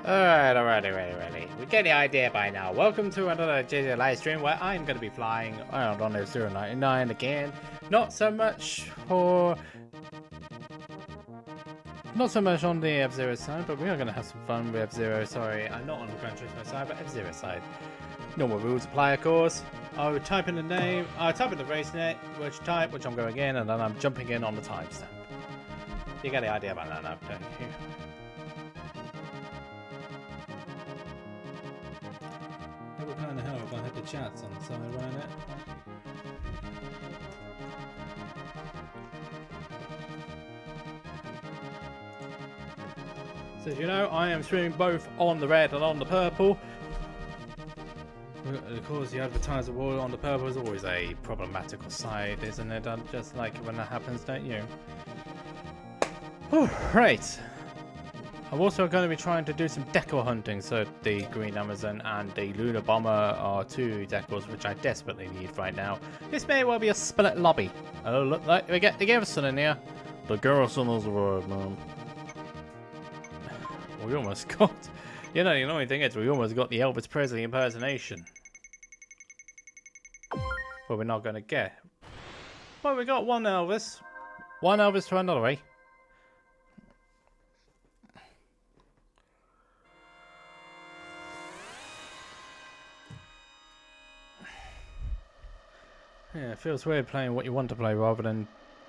Alright. We get the idea by now. Welcome to another JJ live stream where I'm going to be flying around on the 099 again. Not so much on the F-Zero side, but we are going to have some fun with F-Zero. Sorry, I'm not on the Gran Turismo side, but F-Zero side. Normal rules apply, of course. I would type in the name, I type in the race net, which I'm going in, and then I'm jumping in on the timestamp. You get the idea about that now, don't you? What kind of hell if I had the chats on the side around it? So as you know, I am streaming both on the red and on the purple. Of course, you advertise the wall on the purple is always a problematical side, isn't it? Just like when that happens, don't you? Right. I'm also going to be trying to do some decal hunting, so the Green Amazon and the Lunar Bomber are two decals which I desperately need right now. This may well be a split lobby. Oh, look, like, they gave us some in here. The Garrison is right, man. We almost got... You know, the annoying thing is we almost got the Elvis Presley impersonation. But we're not going to get... Well, we got one Elvis. One Elvis to another way. Yeah, it feels weird playing what you want to play rather than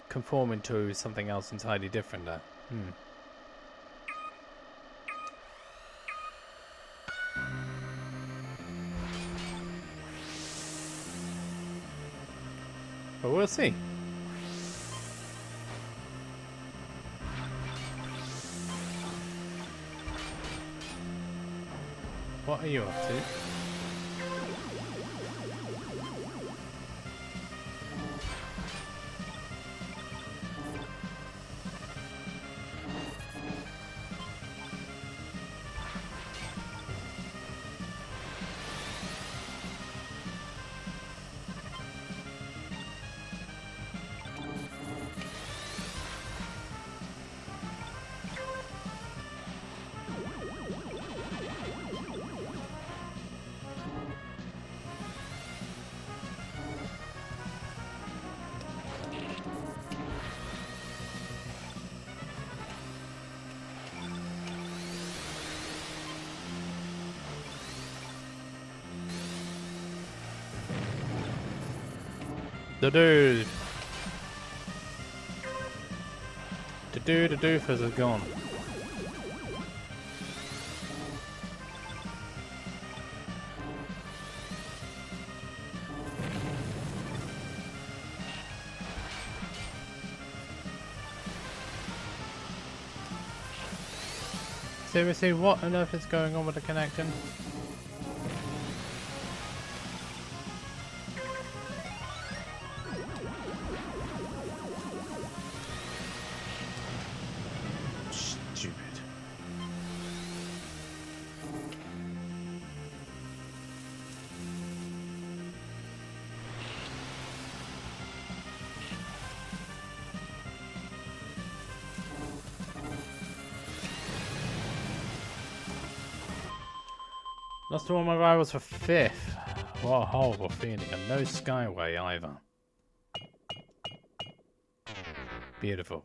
conforming to something else entirely different there. But we'll see. What are you up to? The doofus is gone. Seriously, what on earth is going on with the connecting? Lost to all my rivals for 5th. What a horrible feeling, and no Skyway either. Beautiful.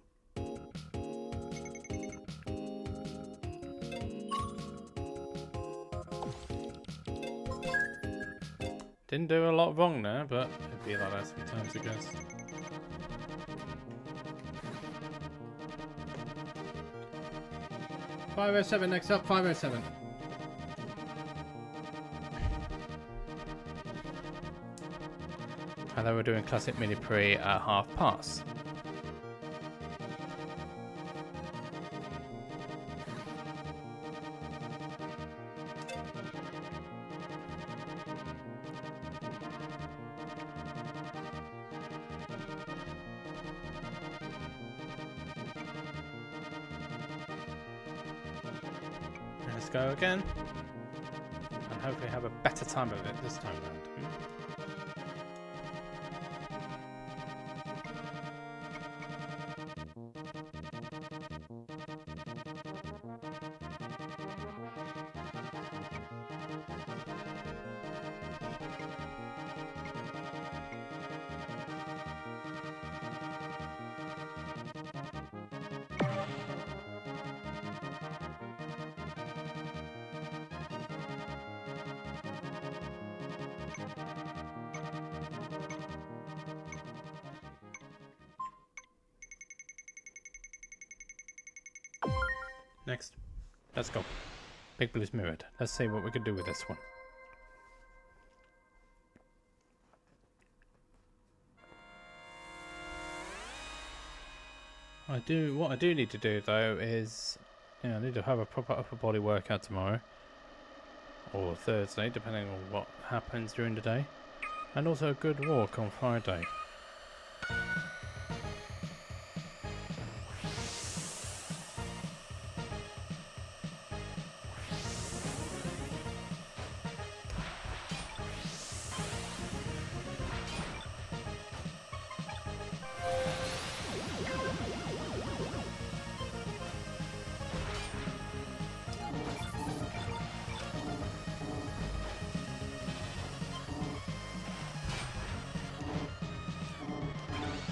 Didn't do a lot wrong there, but it'd be like that sometimes, I guess. .507 next up, 507. And then we're doing Classic Mini Prix at half past. Let's go again. And hopefully have a better time of it this time around. Next. Let's go. Big Blue's mirrored. Let's see what we can do with this one. What I do need to do though is, I need to have a proper upper body workout tomorrow. Or Thursday, depending on what happens during the day. And also a good walk on Friday.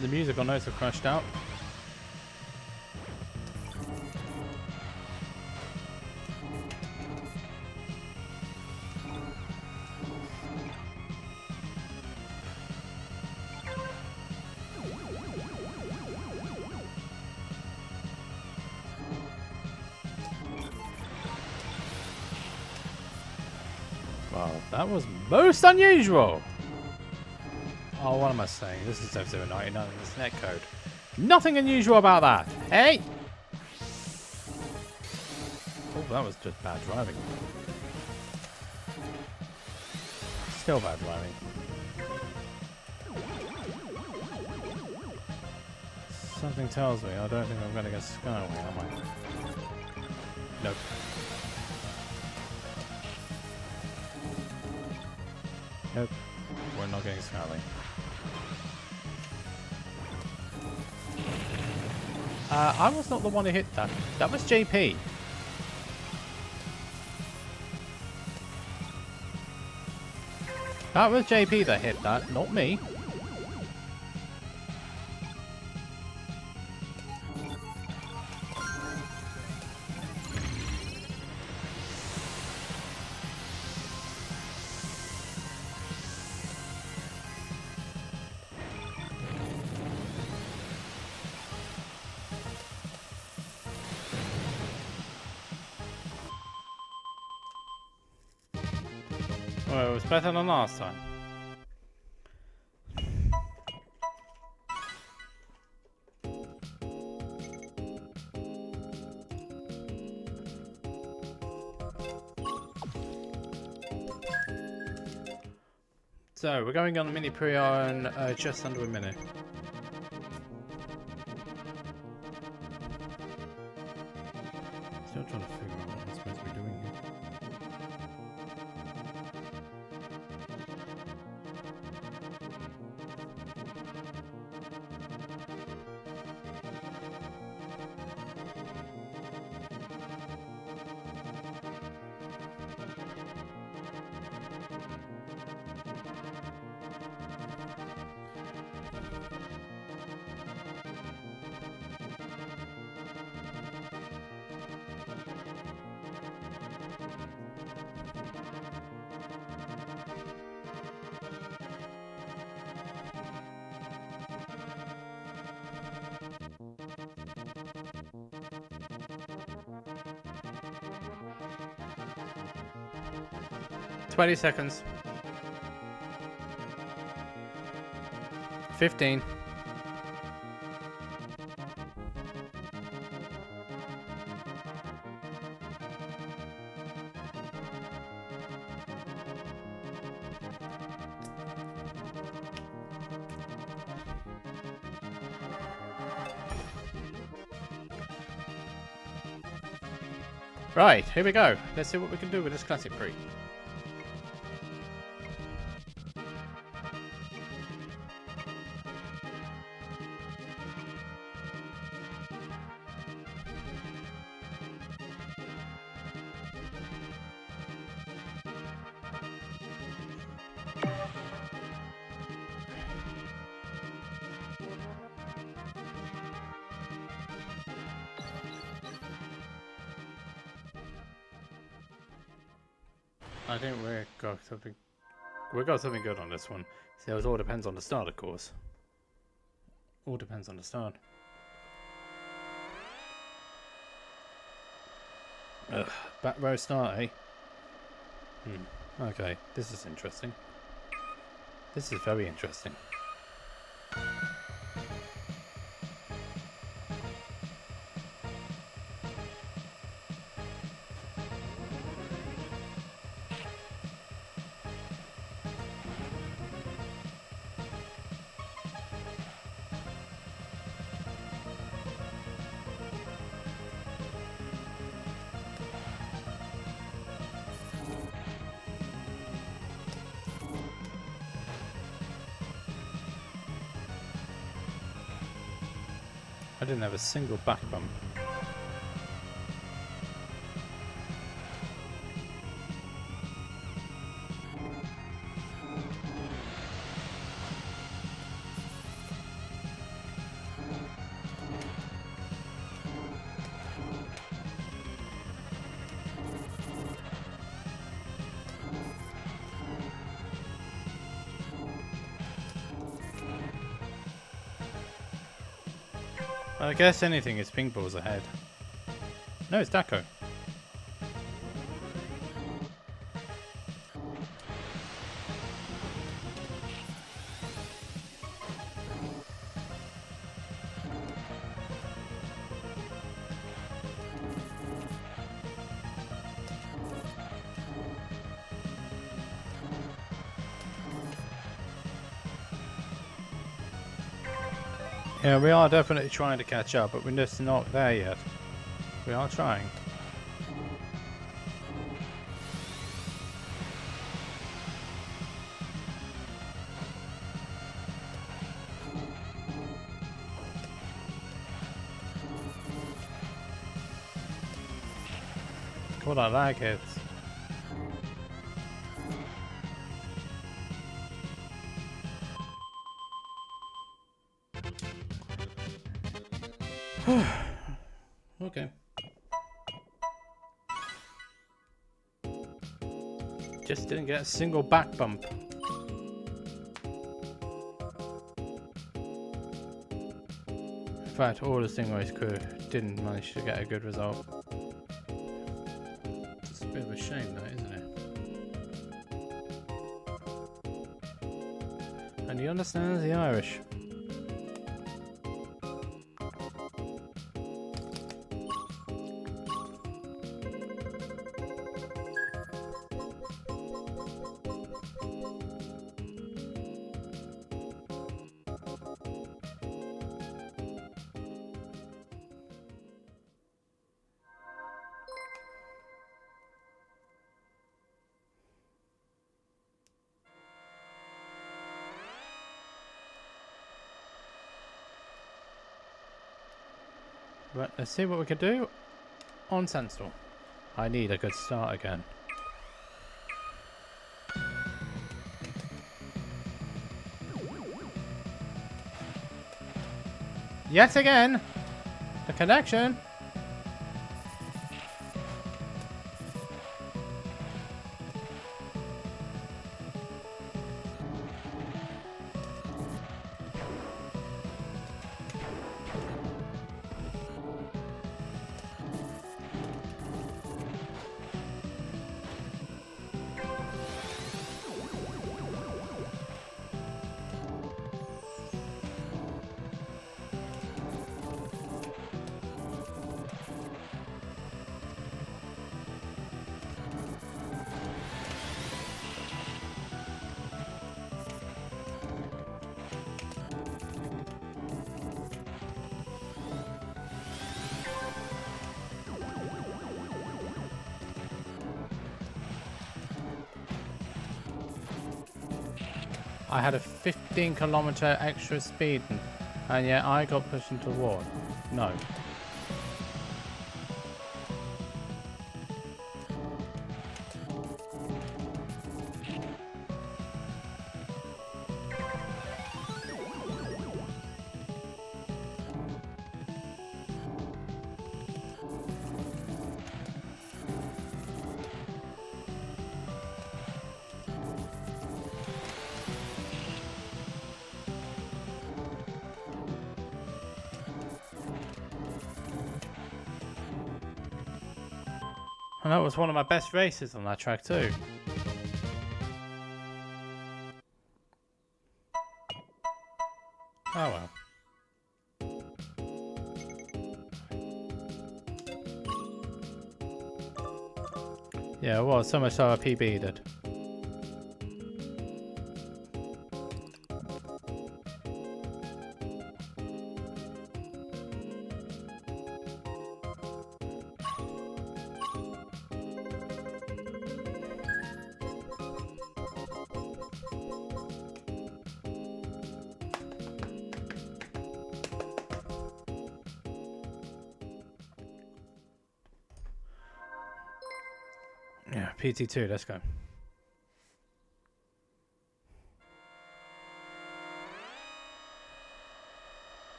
The musical notes have crashed out. Wow, that was most unusual! Oh, what am I saying? This is F099 in this netcode. Nothing unusual about that. Hey! Oh, that was just bad driving. Still bad driving. Something tells me I don't think I'm going to get Skyway, am I? Nope. Nope. We're not getting Skyway. I was not the one who hit that. That was JP. That was JP that hit that, not me. Well, it was better than last time. So, we're going on a mini pre-R in just under a minute. Still trying to figure out what I'm supposed to be doing here. Twenty seconds. 15. Right, here we go. Let's see what we can do with this classic pre. I think we got something good on this one. So it all depends on the start, of course. All depends on the start. Ugh, back row start, eh? Okay, this is interesting. This is very interesting. I didn't have a single back bump. I guess anything is ping balls ahead. No, it's Daco. Yeah, we are definitely trying to catch up, but we're just not there yet. We are trying. God, I like it. Okay. Just didn't get a single back bump. In fact, all the Stingray's crew didn't manage to get a good result. It's a bit of a shame, though, isn't it? And he understands the Irish. Right, let's see what we can do on Sandstorm. I need a good start again. Yet again, the connection. I had a 15-kilometer extra speed, and yet I got pushed into the wall. No. And that was one of my best races on that track too. Oh well. Yeah, well, so much so I PB'd it. Yeah, PT2, let's go.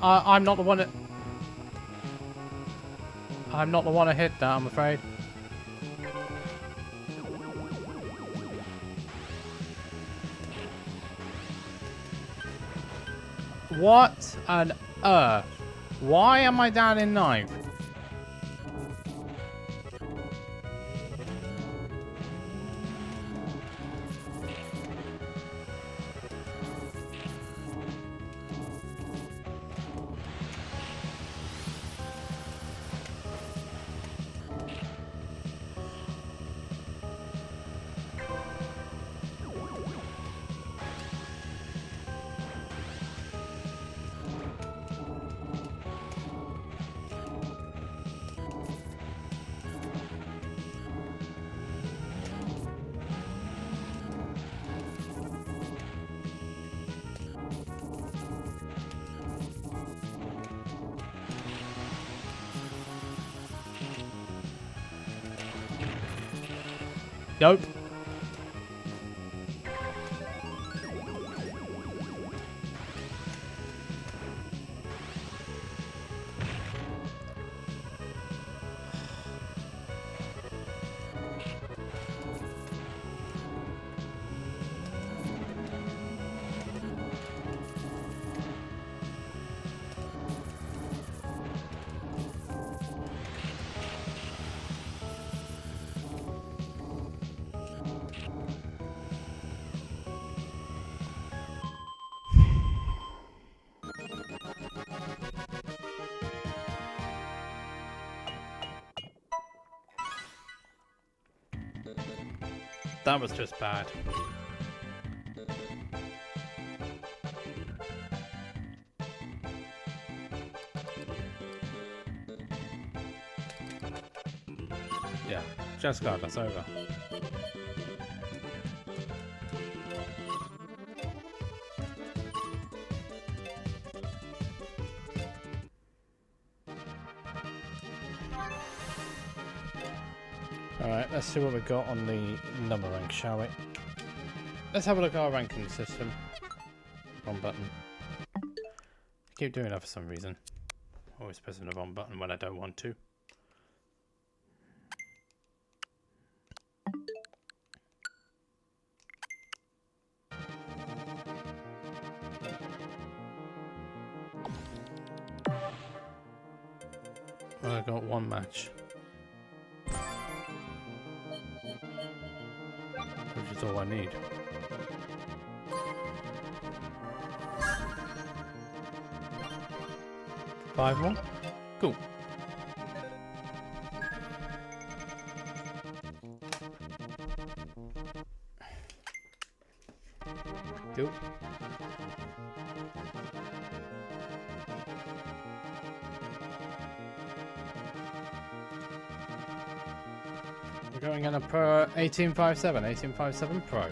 I'm not the one that... I'm not the one that hit that, I'm afraid. What on earth? Why am I down in ninth? Nope. That was just bad. Yeah, just got us over. Alright, let's see what we got on the number rank, shall we? Let's have a look at our ranking system. Wrong button. I keep doing that for some reason. Always pressing the wrong button when I don't want to. Well, I got one match. Which is all I need. Five more? Cool. Cool. We're going in a Pro 1857, 1857 Pro.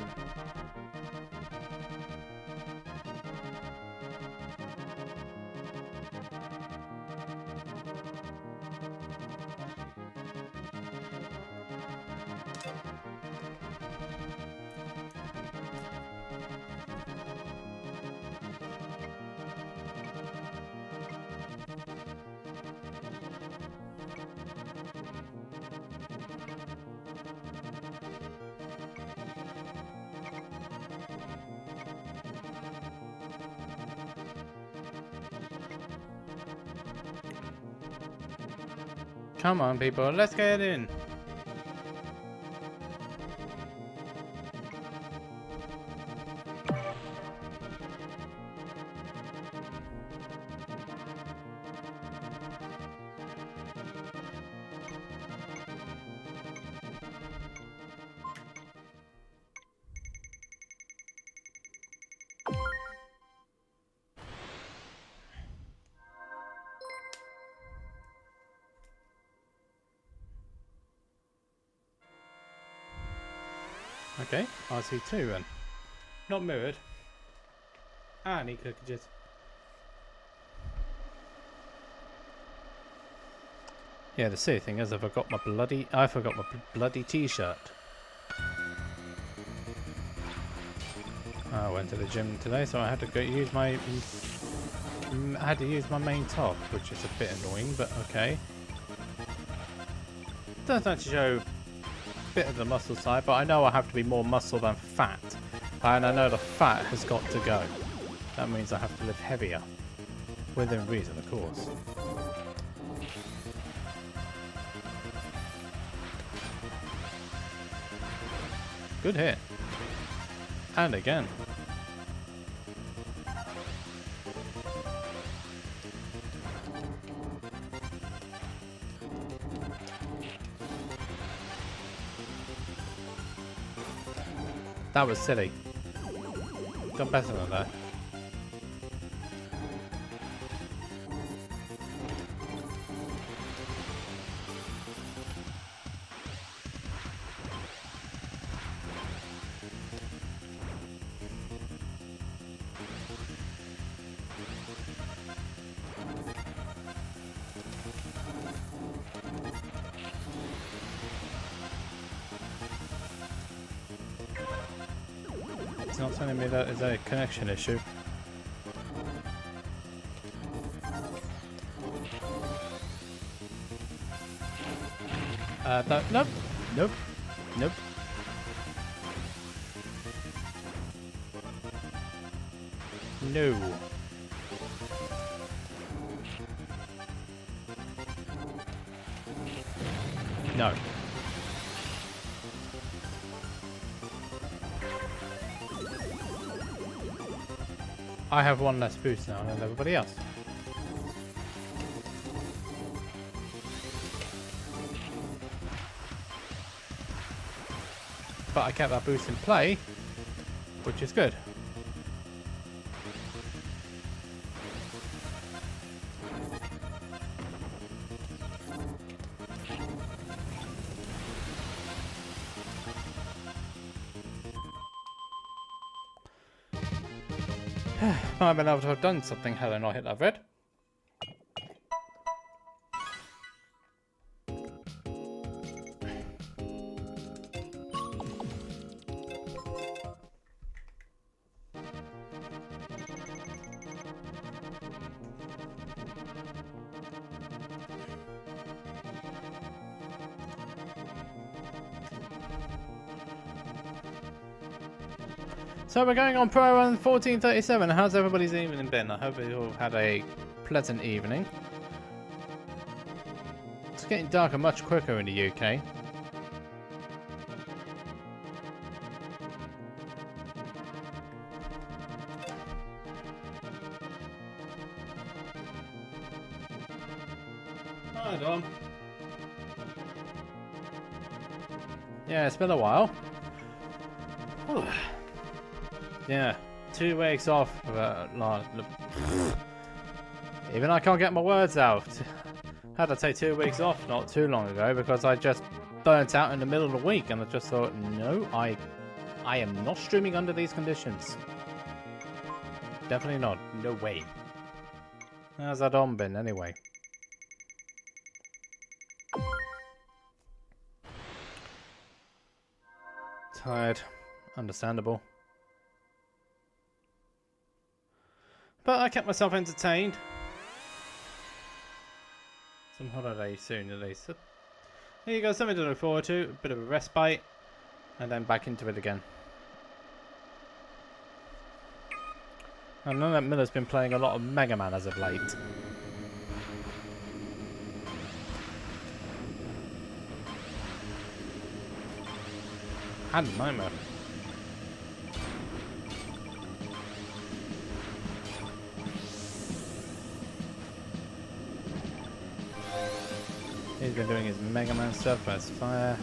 Come on, people, let's get in. Okay, RC2 then. Not mirrored. Ah, neat clickages. Yeah, the silly thing is I forgot my bloody t-shirt. I went to the gym today, so I had to go use my main top, which is a bit annoying, but okay. Doesn't actually show bit of the muscle side, but I know I have to be more muscle than fat, and I know the fat has got to go. That means I have to lift heavier, within reason, of course. Good hit, and again. That was silly. Done better than that. It's not telling me that is a connection issue. Nope. Nope. Nope. No. No. I have one less boost now than everybody else. But I kept that boost in play, which is good. Might have been able to have done something had I not hit that red. So we're going on Pro on 1437. How's everybody's evening been? I hope you all had a pleasant evening. It's getting darker much quicker in the UK. Hi, Dom. Yeah, it's been a while. Whew. Yeah, 2 weeks off. Even I can't get my words out. Had to take 2 weeks off not too long ago because I just burnt out in the middle of the week, and I just thought, no, I am not streaming under these conditions. Definitely not. No way. How's that on been, anyway? Tired. Understandable. But I kept myself entertained. Some holiday soon, at least. There you go, something to look forward to. A bit of a respite. And then back into it again. I know that Miller's been playing a lot of Mega Man as of late. And nightmare. He's been doing his Mega Man stuff, that's fire.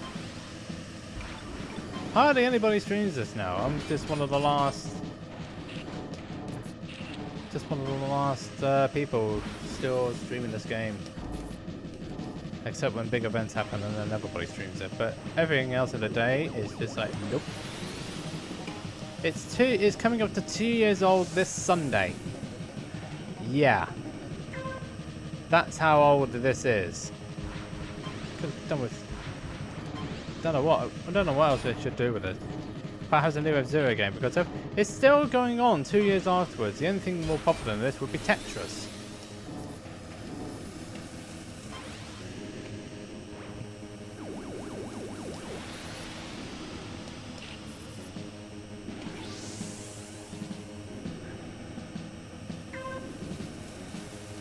Hardly anybody streams this now. I'm just one of the last... people still streaming this game. Except when big events happen and then everybody streams it. But everything else of the day is just like, nope. It's coming up to 2 years old this Sunday. Yeah. That's how old this is. Done with... I don't know what else they should do with it. Perhaps a new F-Zero game, because if it's still going on 2 years afterwards. The only thing more popular than this would be Tetris.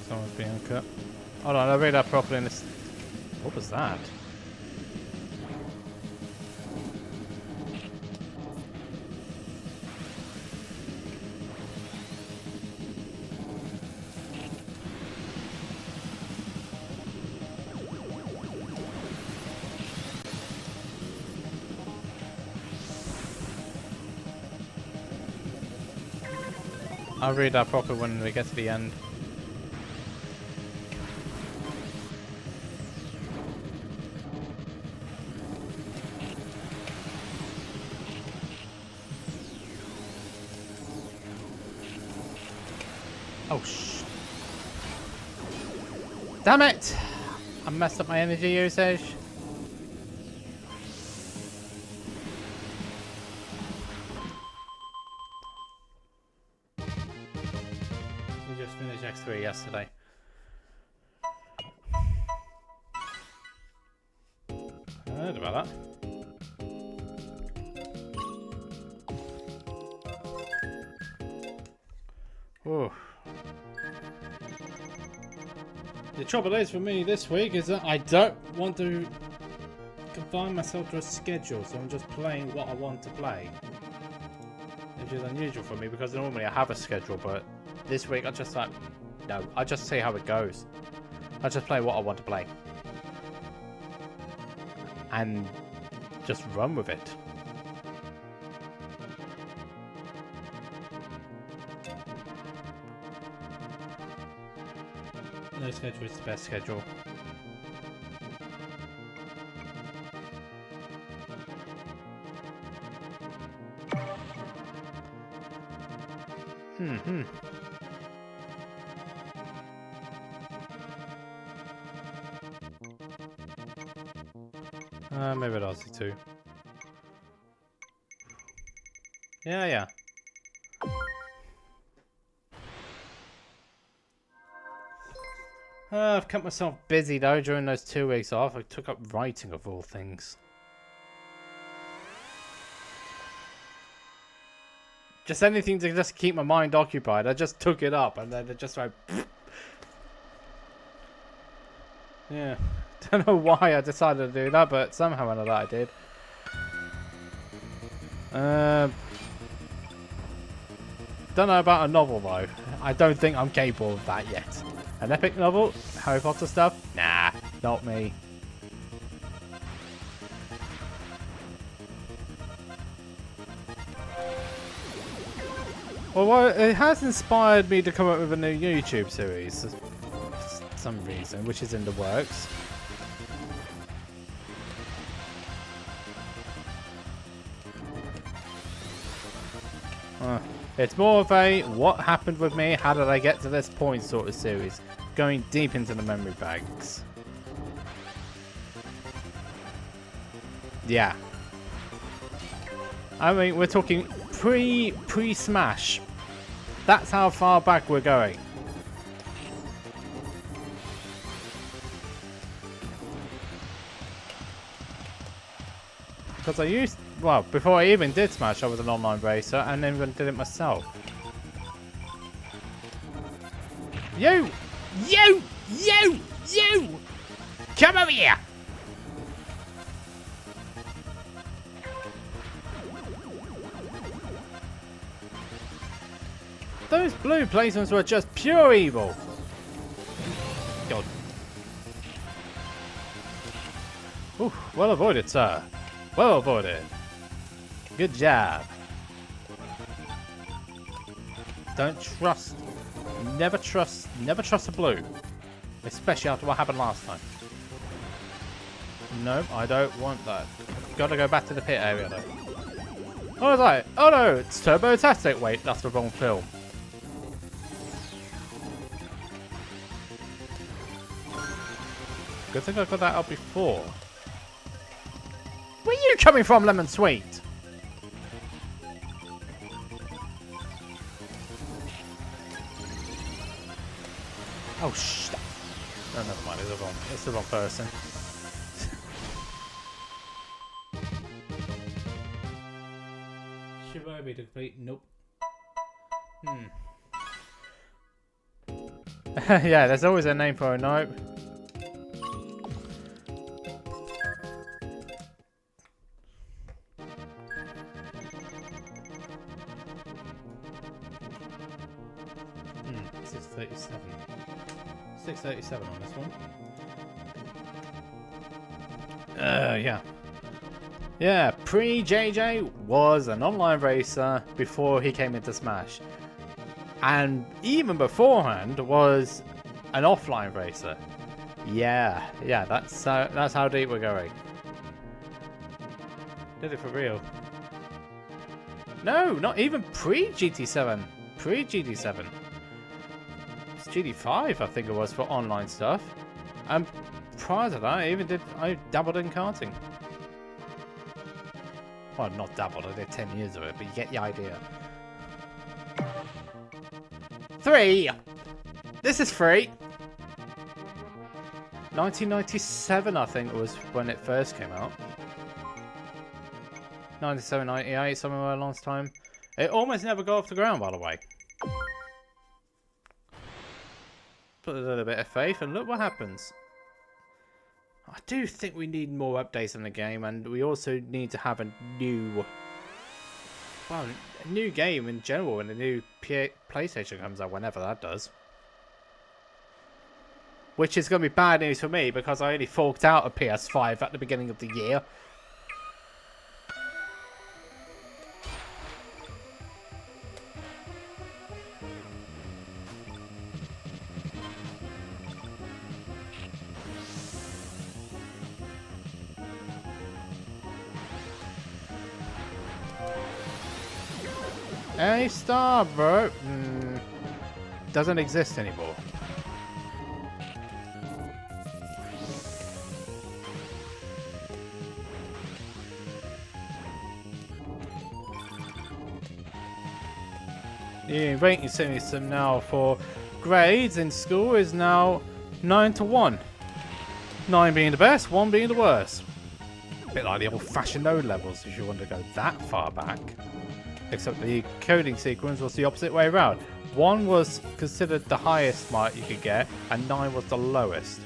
Someone's being cut. Hold on, I'll read that properly in this. What was that? I'll read that properly when we get to the end. Oh, damn it! I messed up my energy usage. We just finished X3 yesterday. I heard about that. Oh. The trouble is for me this week is that I don't want to confine myself to a schedule, so I'm just playing what I want to play. Which is unusual for me because normally I have a schedule, but this week I just like, no, I just see how it goes. I just play what I want to play. And just run with it. No schedule is the best schedule. Maybe I'll see too. Yeah. I've kept myself busy though during those 2 weeks off. I took up writing of all things. Just anything to just keep my mind occupied. I just took it up and then it just like... Yeah. Don't know why I decided to do that, but somehow or another I did. Don't know about a novel though. I don't think I'm capable of that yet. An epic novel? Harry Potter stuff? Nah, not me. Well, it has inspired me to come up with a new YouTube series for some reason, which is in the works. It's more of a what happened with me, how did I get to this point sort of series. Going deep into the memory banks. Yeah. I mean, we're talking pre-Smash. That's how far back we're going. Because I used, well, before I even did Smash, I was an online racer and then even did it myself. You! You! You! You! Come over here! Those blue placements were just pure evil. God. Ooh, well avoided, sir. Well avoided. Good job. Don't trust. Never trust a blue. Especially after what happened last time. No, I don't want that. Gotta go back to the pit area though. Oh, was I? Oh no, it's Turbo-tastic. Wait, that's the wrong film. Good thing I got that up before. Where are you coming from, Lemon Sweet? Oh, shit. No, never mind. It's the wrong person. Should I be to complete? Nope. Yeah, there's always a name for a nope. 637 on this one. Yeah. Yeah, pre-JJ was an online racer before he came into Smash. And even beforehand was an offline racer. Yeah, that's how deep we're going. Did it for real. No, not even pre-GT7. Pre-GT7. It's GT5, I think it was, for online stuff. And prior to that, I dabbled in karting. Well, not dabbled, I did 10 years of it, but you get the idea. 3! This is free! 1997, I think, was when it first came out. 97, 98, somewhere along this time. It almost never got off the ground, by the way. Put a little bit of faith, and look what happens. I do think we need more updates in the game, and we also need to have a new game in general when the new PlayStation comes out, whenever that does. Which is going to be bad news for me, because I only forked out a PS5 at the beginning of the year. A star, bro. Doesn't exist anymore. The rating system now for grades in school is now 9 to 1. 9 being the best, 1 being the worst. A bit like the old-fashioned O levels, if you want to go that far back. Except the coding sequence was the opposite way around. 1 was considered the highest mark you could get, and 9 was the lowest.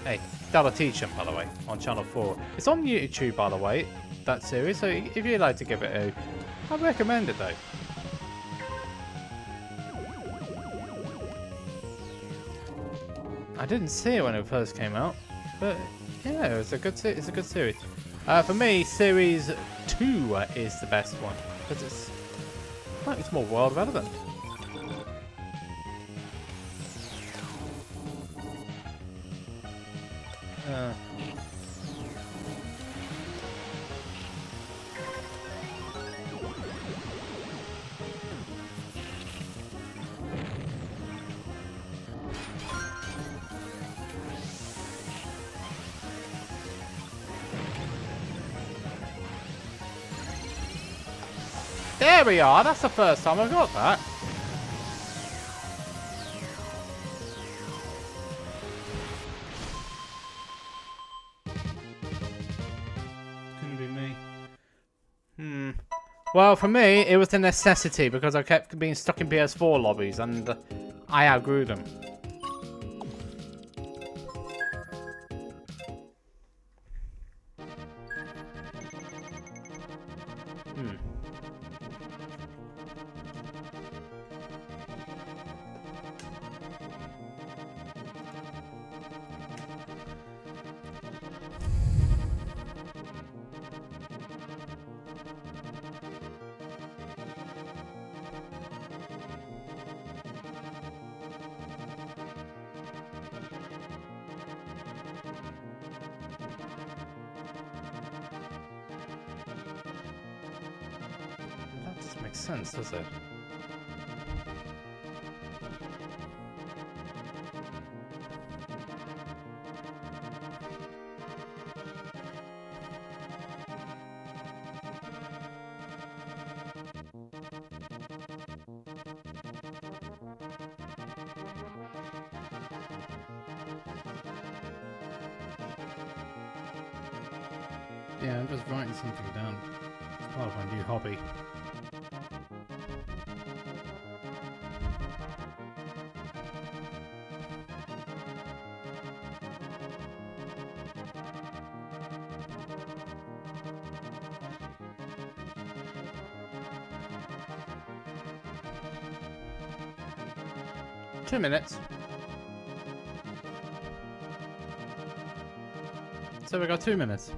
Hey, that'll teach them, by the way, on Channel 4. It's on YouTube, by the way, that series, so if you'd like to give it a... I'd recommend it, though. I didn't see it when it first came out, but... yeah, it's a good series. For me, Series 2 is the best one because it's more world relevant. There we are. That's the first time I got that. Couldn't be me. Well, for me, it was a necessity because I kept being stuck in PS4 lobbies and I outgrew them. That doesn't make sense, does it? Yeah, I'm just writing something down. It's part of my new hobby. Two minutes. So we got 2 minutes.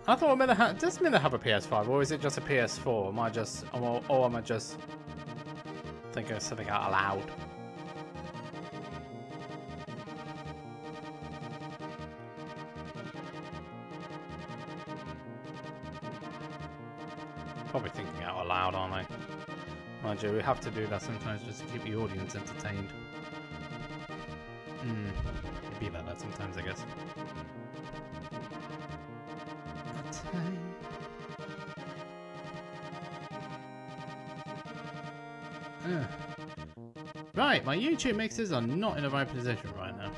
I thought Miller had. Does Miller have a PS5, or is it just a PS4? Am I just, or am I just thinking of something out loud? Probably thinking out loud, aren't I? Mind you, we have to do that sometimes just to keep the audience entertained. It'd be like that sometimes, I guess. Right, my YouTube mixers are not in the right position right now.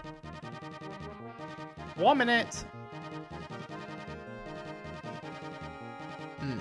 1 minute! Hmm.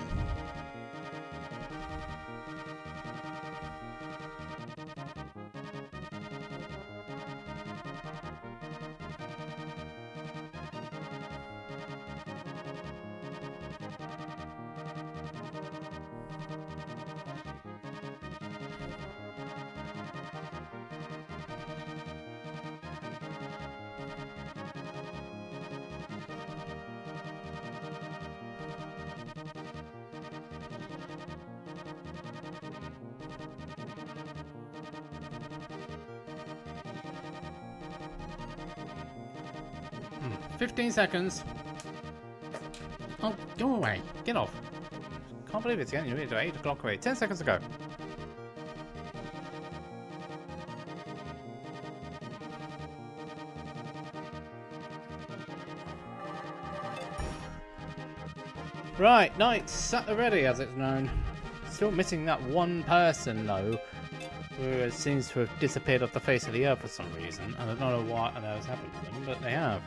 15 seconds. Oh, go away. Get off. Can't believe it's getting nearly to 8 o'clock away. 10 seconds to go. Right, night sat ready as it's known. Still missing that one person though, who seems to have disappeared off the face of the earth for some reason. And I don't know what on earth has happened to them, but they have.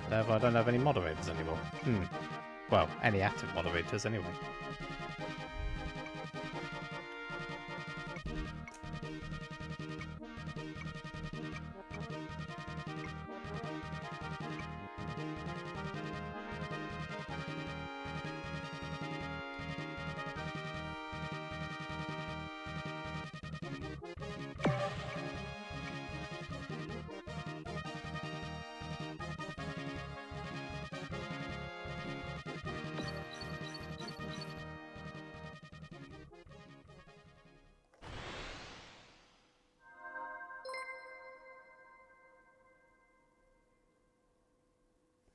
Therefore, I don't have any moderators anymore. Well, any active moderators anyway.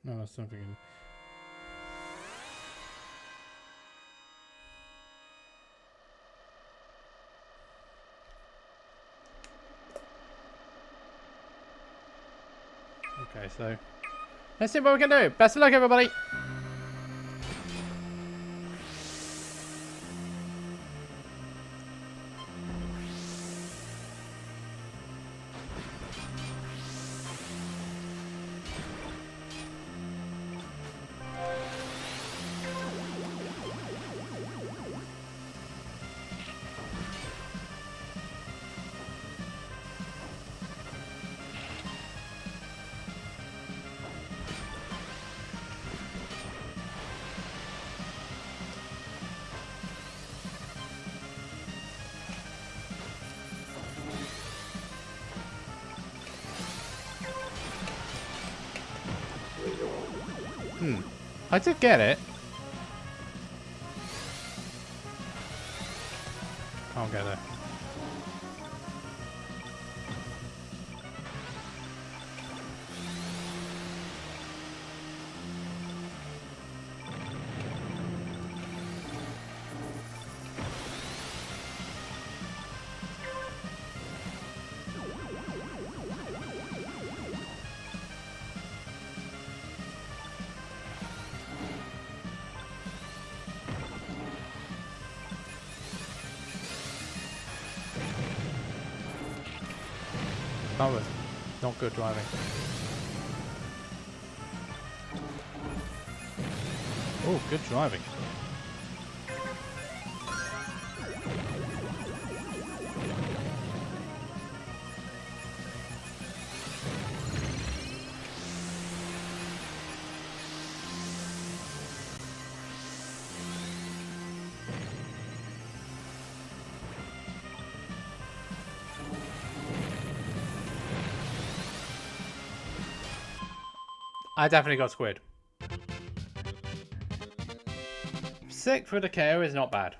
No, that's something. anyway, so let's see what we can do. Best of luck, everybody. I did get it. Can't get it. That was not good driving. Oh, good driving. I definitely got squid. 6 for the KO is not bad.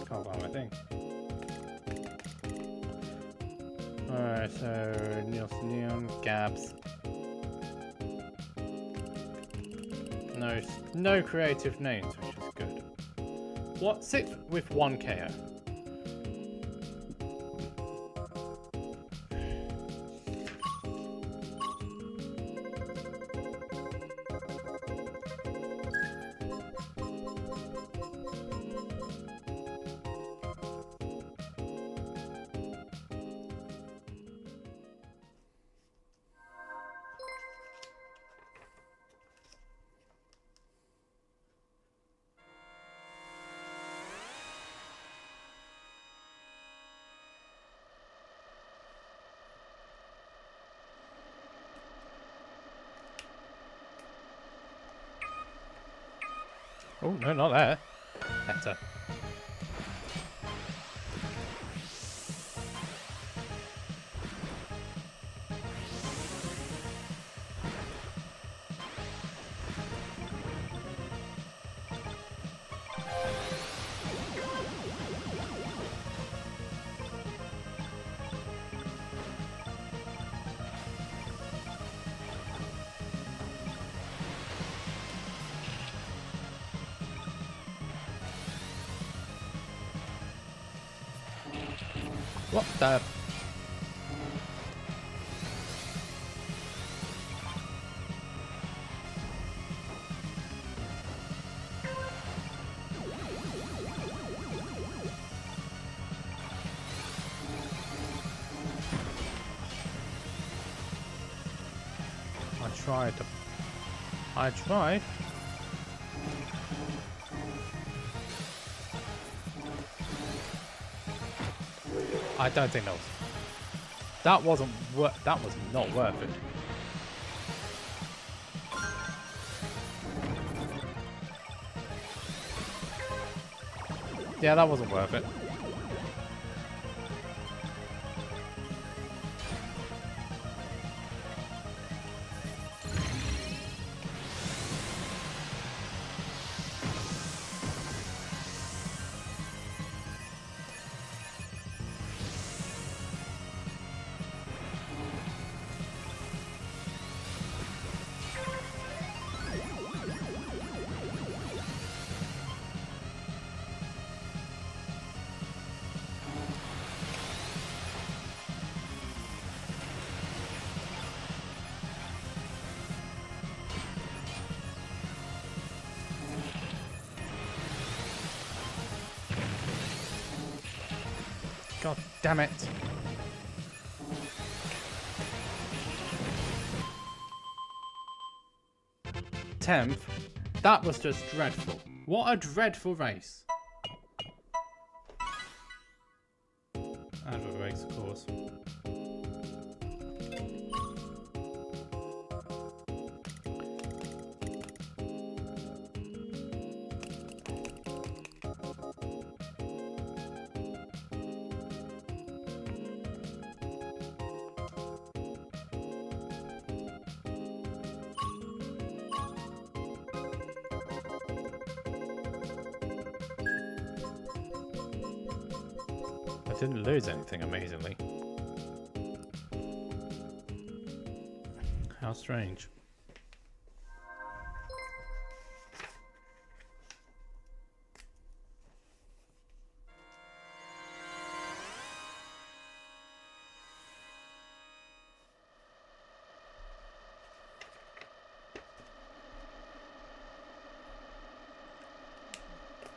Can't find my thing. Alright, so Neon, Gabs. No creative names, which is good. What? 6 with 1 KO. Oh, no, not there. Better. What the? I tried. I don't think that was not worth it. Yeah, that wasn't worth it. God damn it. 10th. That was just dreadful. What a dreadful race. Advert race, of course. I didn't lose anything, amazingly. How strange.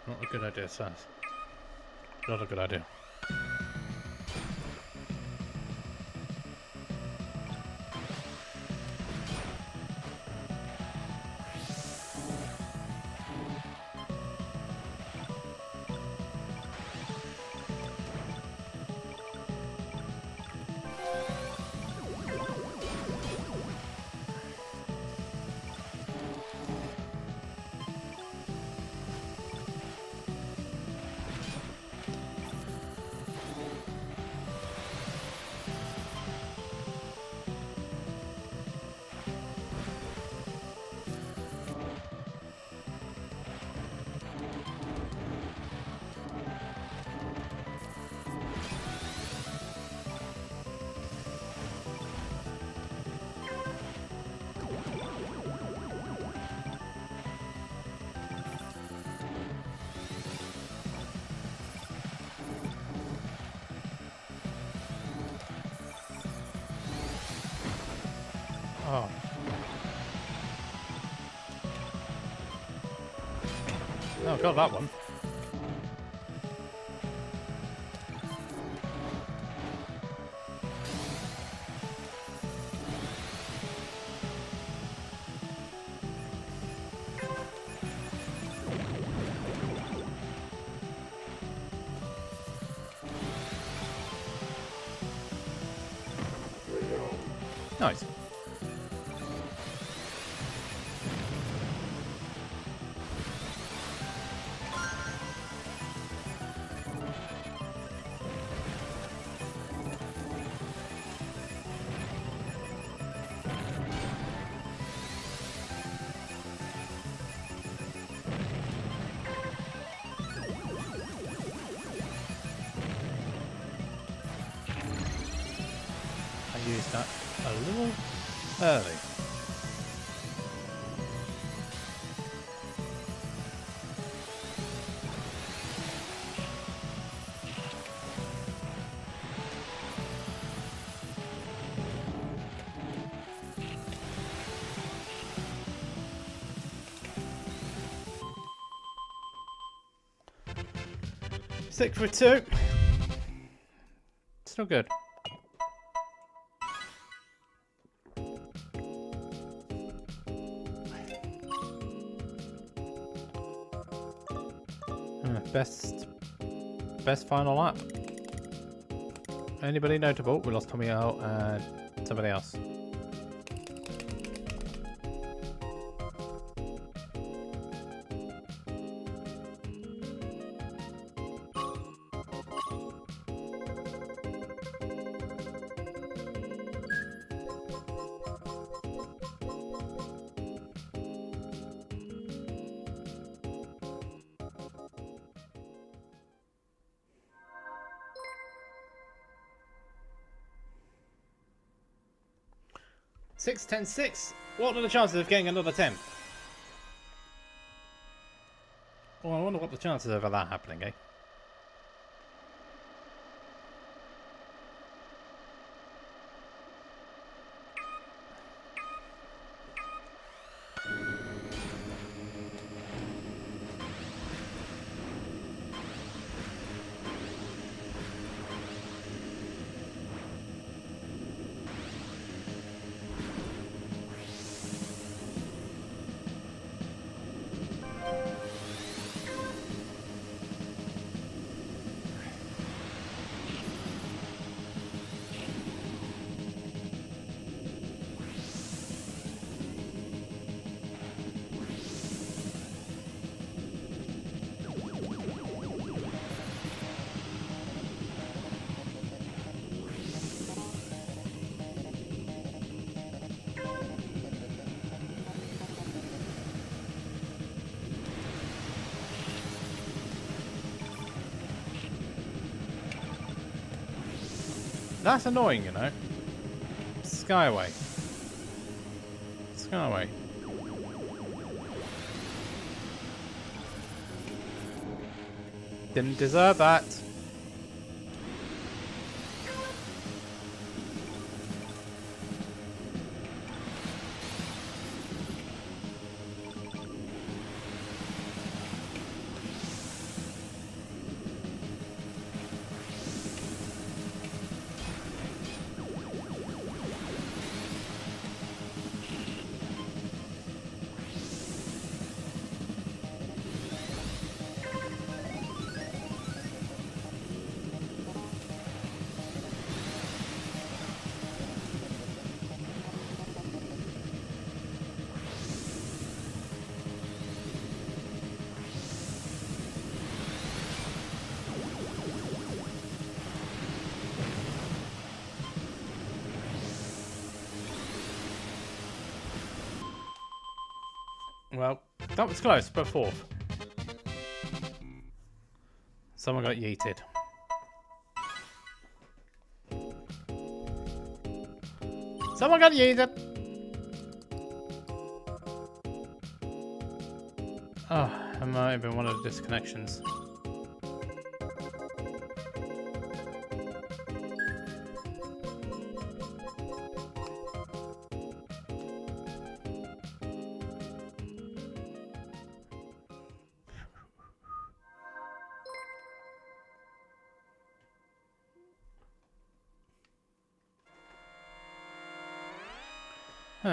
Not a good idea, Saz. Not a good idea. Oh. Oh, got that one. Nice. I used that a little early. Six for two. Still good. Best final lap. Anybody notable? We lost Tommy out and somebody else. Six, 10, 6. What are the chances of getting another 10? Well, I wonder what the chances of that happening, eh? That's annoying, you know. Skyway. Skyway. Didn't deserve that. Well, that was close, but fourth. Someone got yeeted. Someone got yeeted! Oh, that might have been one of the disconnections.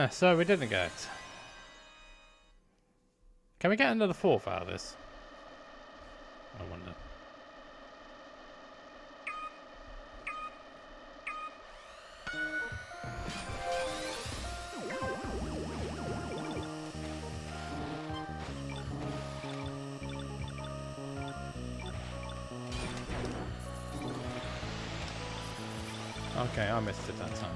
So we didn't get it. Can we get another fourth out of this? I wonder. Okay, I missed it that time.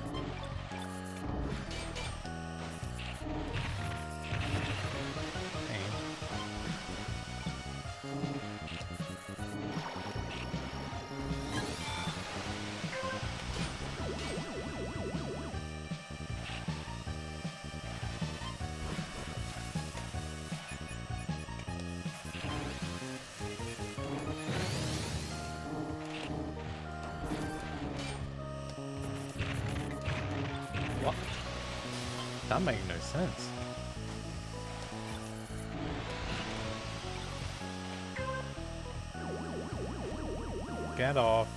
What? That makes no sense. Get off.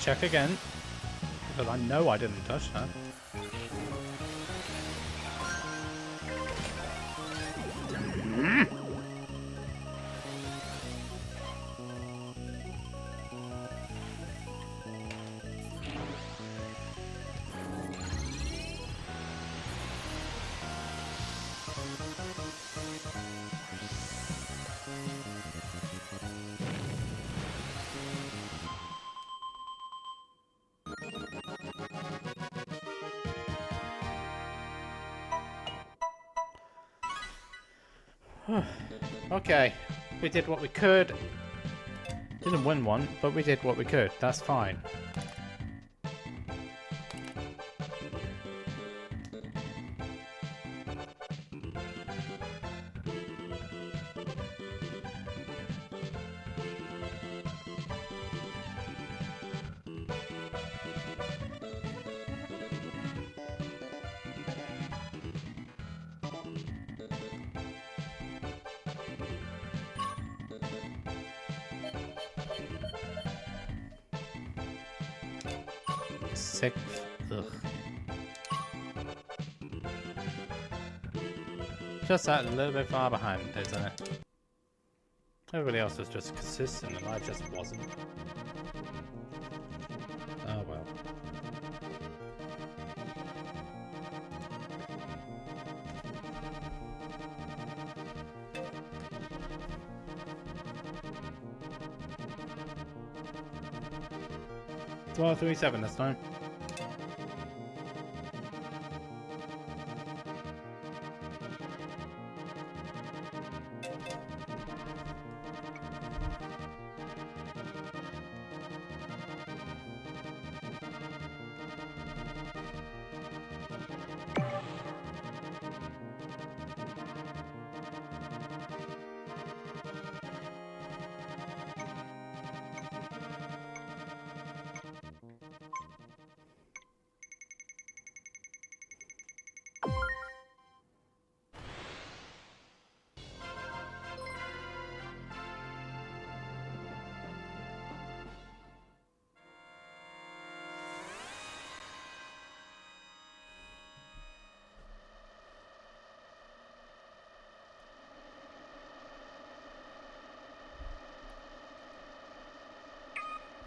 Check again. Because I know I didn't touch that. Okay, we did what we could. Didn't win one, but we did what we could. That's fine. Sixth. Ugh. Just that a little bit far behind, isn't it? Everybody else was just consistent and I just wasn't. Oh well. Well, 3-7 this time.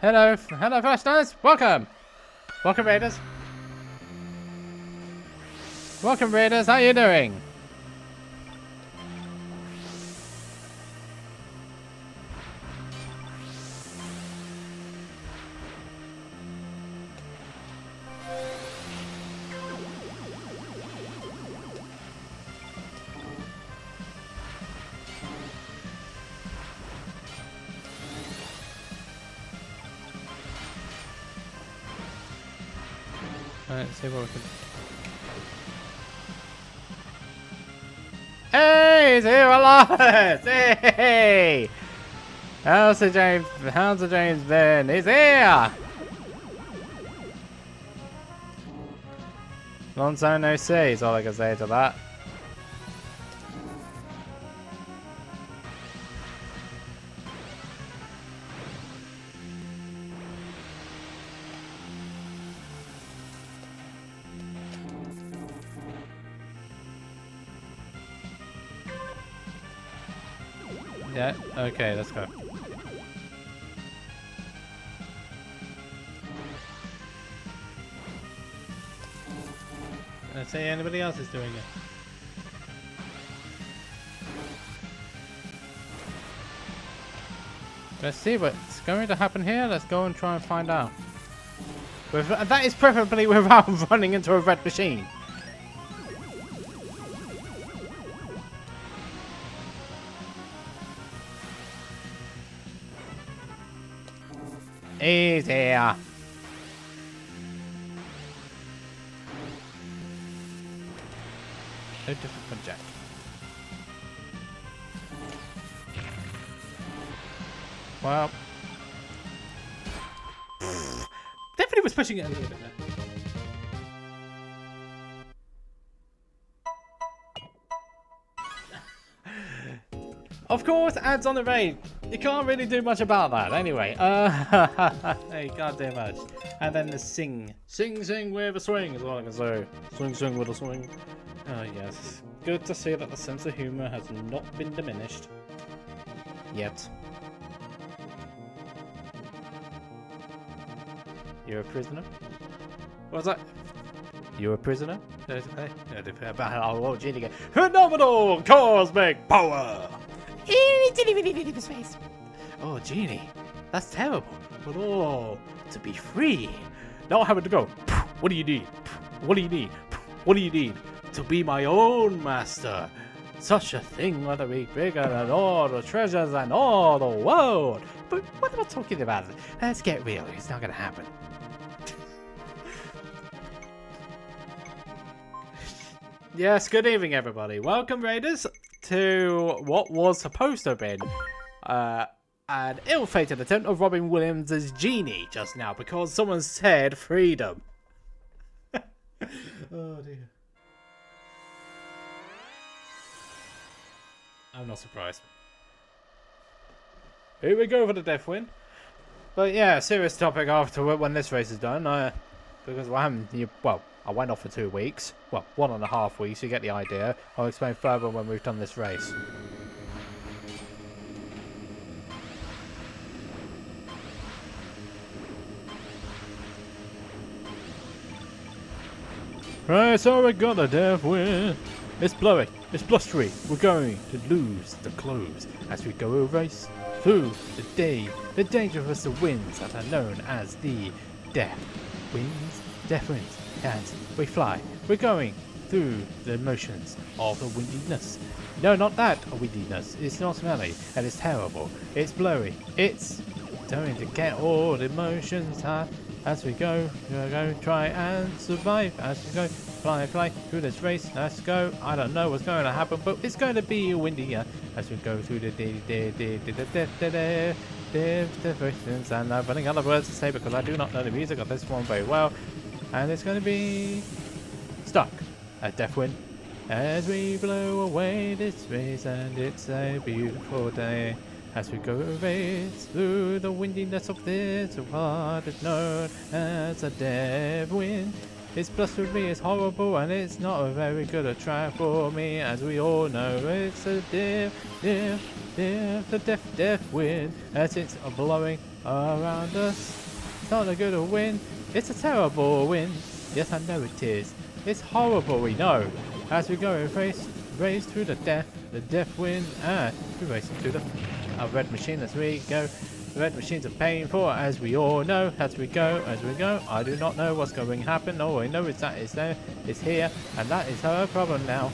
Hello, hello, Flashstars. Welcome. Welcome, Raiders. Welcome, Raiders. How you doing? Let's see what we can. Hey, he's here alive! Hey! How's the James? How's the James been? He's here! Long time no see, is all I can say to that. Yeah, okay, let's go. Let's see anybody else is doing it. Let's see what's going to happen here. Let's go and try and find out. That is preferably without running into a red machine. He's here. No different from Jack. Well, definitely was pushing it a little bit there. Of course, ads on the raid. You can't really do much about that. Anyway, you can't do much. And then the sing. Sing with a swing is all I can say. Swing with a swing. Oh yes. Good to see that the sense of humour has not been diminished. Yet. You're a prisoner? What's that? You're a prisoner? Oh, Genie again. Phenomenal cosmic power! Oh, Genie, that's terrible. But oh, to be free. Not having to go. What do you need? What do you need? What do you need? To be my own master. Such a thing ought to be bigger than all the treasures and all the world. But what am I talking about? Let's get real. It's not going to happen. Yes, good evening, everybody. Welcome, Raiders, to what was supposed to have been an ill-fated attempt of Robin Williams' Genie just now because someone said freedom. Oh, dear. I'm not surprised. Here we go for the death win. But yeah, serious topic after when this race is done. Because I went off for 2 weeks. Well, 1.5 weeks, you get the idea. I'll explain further when we've done this race. Right, so we got a death win. It's blowing, it's blustery. We're going to lose the clothes as we go a race through the dangerous winds that are known as the death winds. Death winds. And we fly. We're going through the motions of the windiness. No, not that windiness. It's not smelly and it's terrible. It's blowy. It's going to get all the motions high as we go. We're going to try and survive as we go. Fly through this race. Let's go. I don't know what's going to happen, but it's going to be windier as we go through the difference. And I'm running out of words to say because I do not know the music of this one very well. And it's going to be stuck at Death Wind as we blow away this race, and it's a beautiful day as we go race through the windiness of this what is known as a death wind. It's blustered me, it's horrible, and it's not a very good a try for me. As we all know, it's a death wind as it's blowing around us. It's not a good a wind, it's a terrible wind. Yes, I know it is. It's horrible, we know. As we go and race through the death wind, and we race through the red machine as we go. The red machines are painful, as we all know. As we go. I do not know what's going to happen. All I know is that it's there, it's here, and that is her problem now.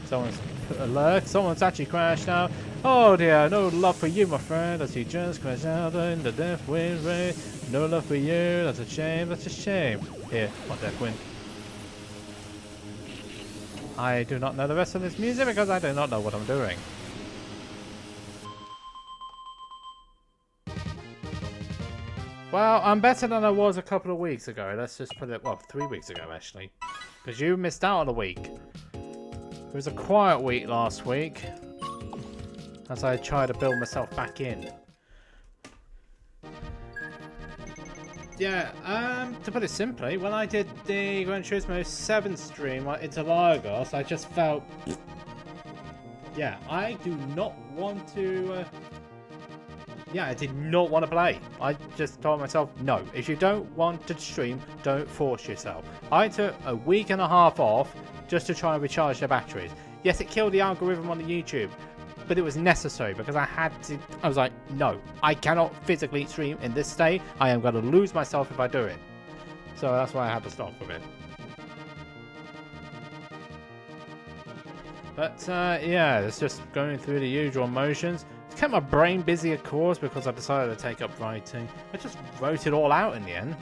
Someone's alert. Someone's actually crashed out. Oh dear, no love for you, my friend, as he just crashed out in the death wind race. No love for you. That's a shame. That's a shame. Here, what death wind? I do not know the rest of this music because I do not know what I'm doing. Well, I'm better than I was a couple of weeks ago. Let's just put it, well, 3 weeks ago actually. Because you missed out on a week. It was a quiet week last week. As I tried to build myself back in. Yeah, to put it simply, when I did the Gran Turismo 7 stream into Lagos, I just felt... Yeah, I do not want to... Yeah, I did not want to play. I just told myself, no, if you don't want to stream, don't force yourself. I took a week and a half off just to try and recharge the batteries. Yes, it killed the algorithm on the YouTube, but it was necessary because I had to. I was like, no, I cannot physically stream in this state. I am going to lose myself if I do it. So that's why I had to stop with it. But yeah, it's just going through the usual motions. It's kept my brain busy, of course, because I decided to take up writing. I just wrote it all out in the end.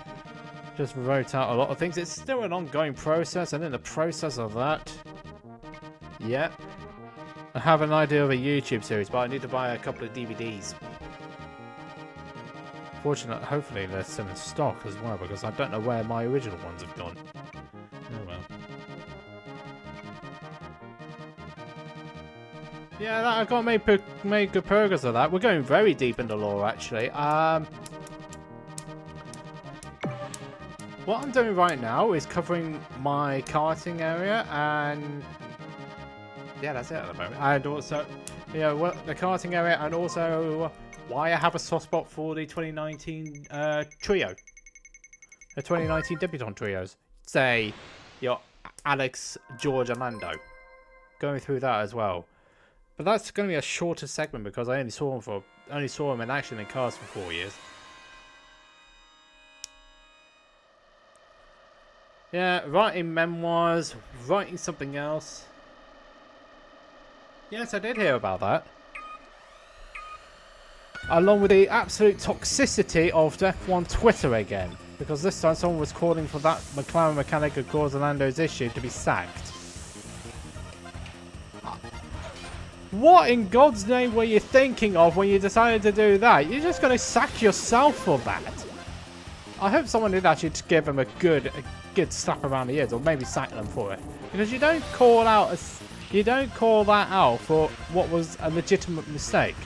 Just wrote out a lot of things. It's still an ongoing process, and in the process of that, yeah, I have an idea of a YouTube series, but I need to buy a couple of DVDs. Fortunately, hopefully they're still in stock as well, because I don't know where my original ones have gone. Oh well. Yeah, I got made good progress on that. We're going very deep into lore, actually. What I'm doing right now is covering my karting area, and yeah, that's it at the moment. And also, yeah, well, the karting area, and also why I have a soft spot for the 2019 trio, the 2019 debutante trios. Say, your Alex, George, and Lando. Going through that as well. But that's going to be a shorter segment because I only saw him in action in cars for 4 years. Yeah, writing memoirs, writing something else. Yes, I did hear about that. Along with the absolute toxicity of F1 Twitter again. Because this time someone was calling for that McLaren mechanic who caused Orlando's issue to be sacked. What in God's name were you thinking of when you decided to do that? You're just going to sack yourself for that. I hope someone did actually give them a good slap around the ears, or maybe sack them for it, because you don't call that out for what was a legitimate mistake.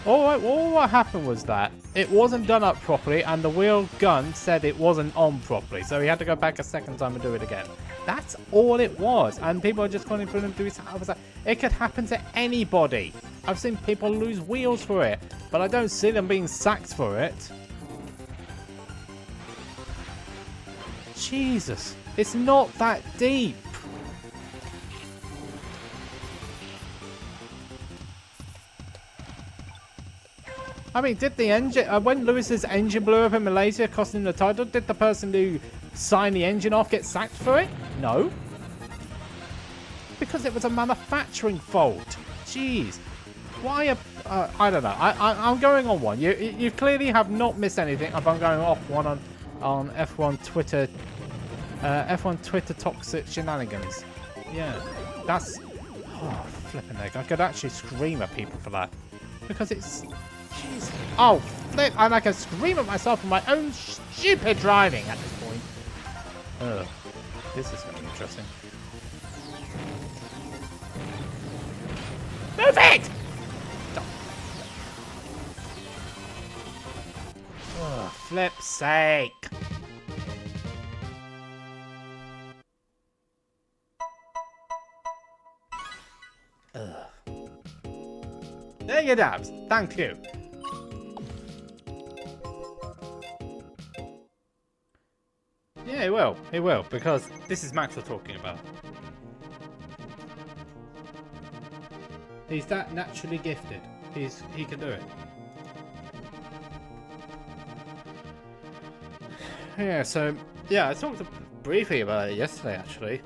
All what happened was that it wasn't done up properly, and the wheel gun said it wasn't on properly, so he had to go back a second time and do it again. That's all it was, and people are just calling for him to do it. It could happen to anybody. I've seen people lose wheels for it, but I don't see them being sacked for it. Jesus, it's not that deep. I mean, did the engine, when Lewis's engine blew up in Malaysia, costing him the title, did the person who signed the engine off get sacked for it? No. Because it was a manufacturing fault. Jeez. Why I don't know. I'm going on one. You clearly have not missed anything. I'm going off one on F1 Twitter. F1 Twitter toxic shenanigans. Yeah. That's... Oh, flipping heck. I could actually scream at people for that. Because it's... Jeez. Oh, flip. And I can scream at myself for my own stupid driving at this point. Ugh. This is going to be interesting. Move it! Oh, flip's sake. your dabs. Thank you. Yeah, he will. He will, because this is Max we're talking about. He's that naturally gifted. He can do it. Yeah, so yeah, I talked briefly about it yesterday actually.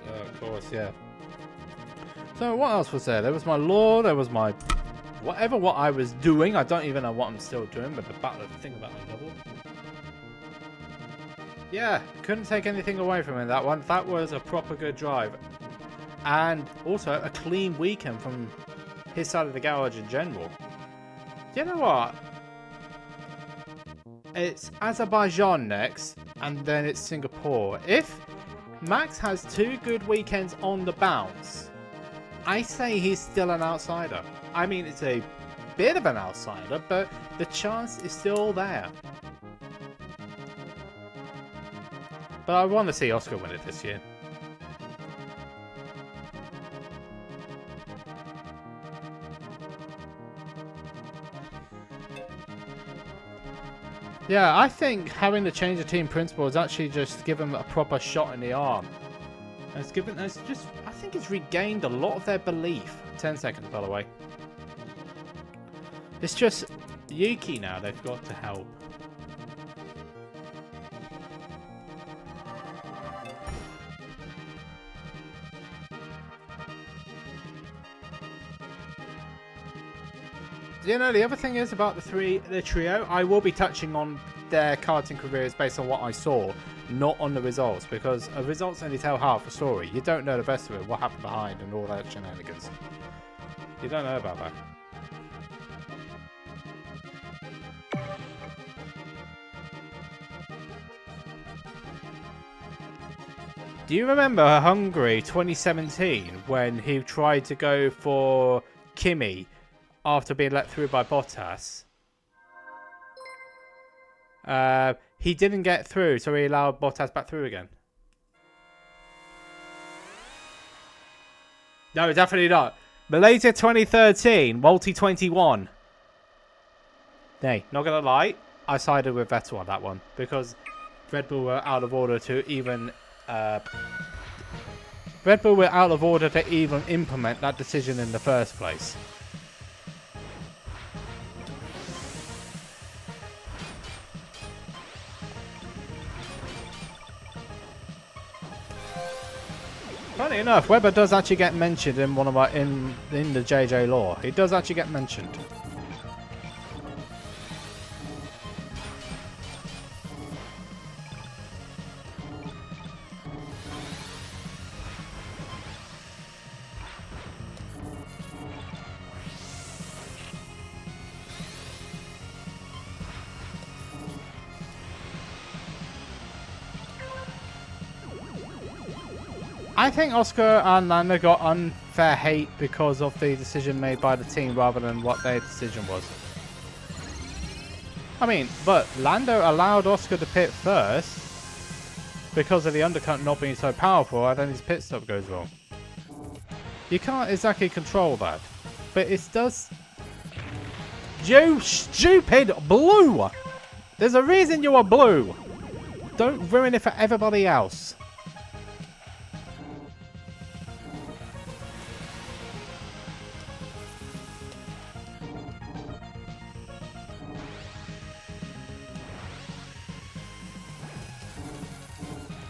Of course, yeah. So what else was there? There was my lore, there was my what I was doing. I don't even know what I'm still doing, but the battle thing about my level. Yeah, couldn't take anything away from it, that one. That was a proper good drive. And also a clean weekend from his side of the garage in general. You know what? It's Azerbaijan next, and then it's Singapore. If Max has 2 good weekends on the bounce, I say he's still an outsider. I mean, it's a bit of an outsider, but the chance is still there. But I want to see Oscar win it this year. Yeah, I think having to change the team principal has actually just given them a proper shot in the arm. I think it's regained a lot of their belief. 10 seconds, by the way. It's just Yuki now they've got to help. You know, the other thing is about the trio, I will be touching on their karting careers based on what I saw, not on the results, because results only tell half the story. You don't know the rest of it, what happened behind and all that shenanigans. You don't know about that. Do you remember Hungary 2017 when he tried to go for Kimi after being let through by Bottas? He didn't get through, so he allowed Bottas back through again. No, definitely not. Malaysia 2013, Multi 21. Hey, not gonna lie, I sided with Vettel on that one because Red Bull were out of order to even implement that decision in the first place. Funny enough, Webber does actually get mentioned in one of my in the JJ lore. He does actually get mentioned. I think Oscar and Lando got unfair hate because of the decision made by the team rather than what their decision was. I mean, but Lando allowed Oscar to pit first because of the undercut not being so powerful, and then his pit stop goes wrong. You can't exactly control that, but it does. You stupid blue! There's a reason you are blue! Don't ruin it for everybody else.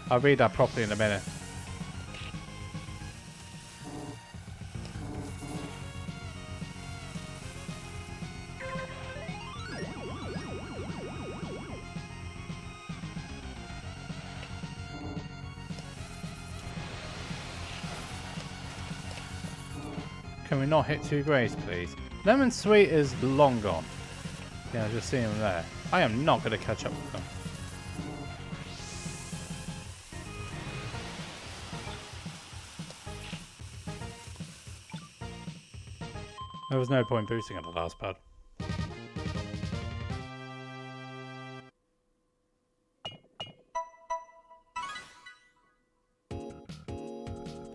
I'll read that properly in a minute. Can we not hit 2 grays, please? Lemon Sweet is long gone. Yeah, I just see him there. I am not going to catch up with them. There was no point boosting at the last pad.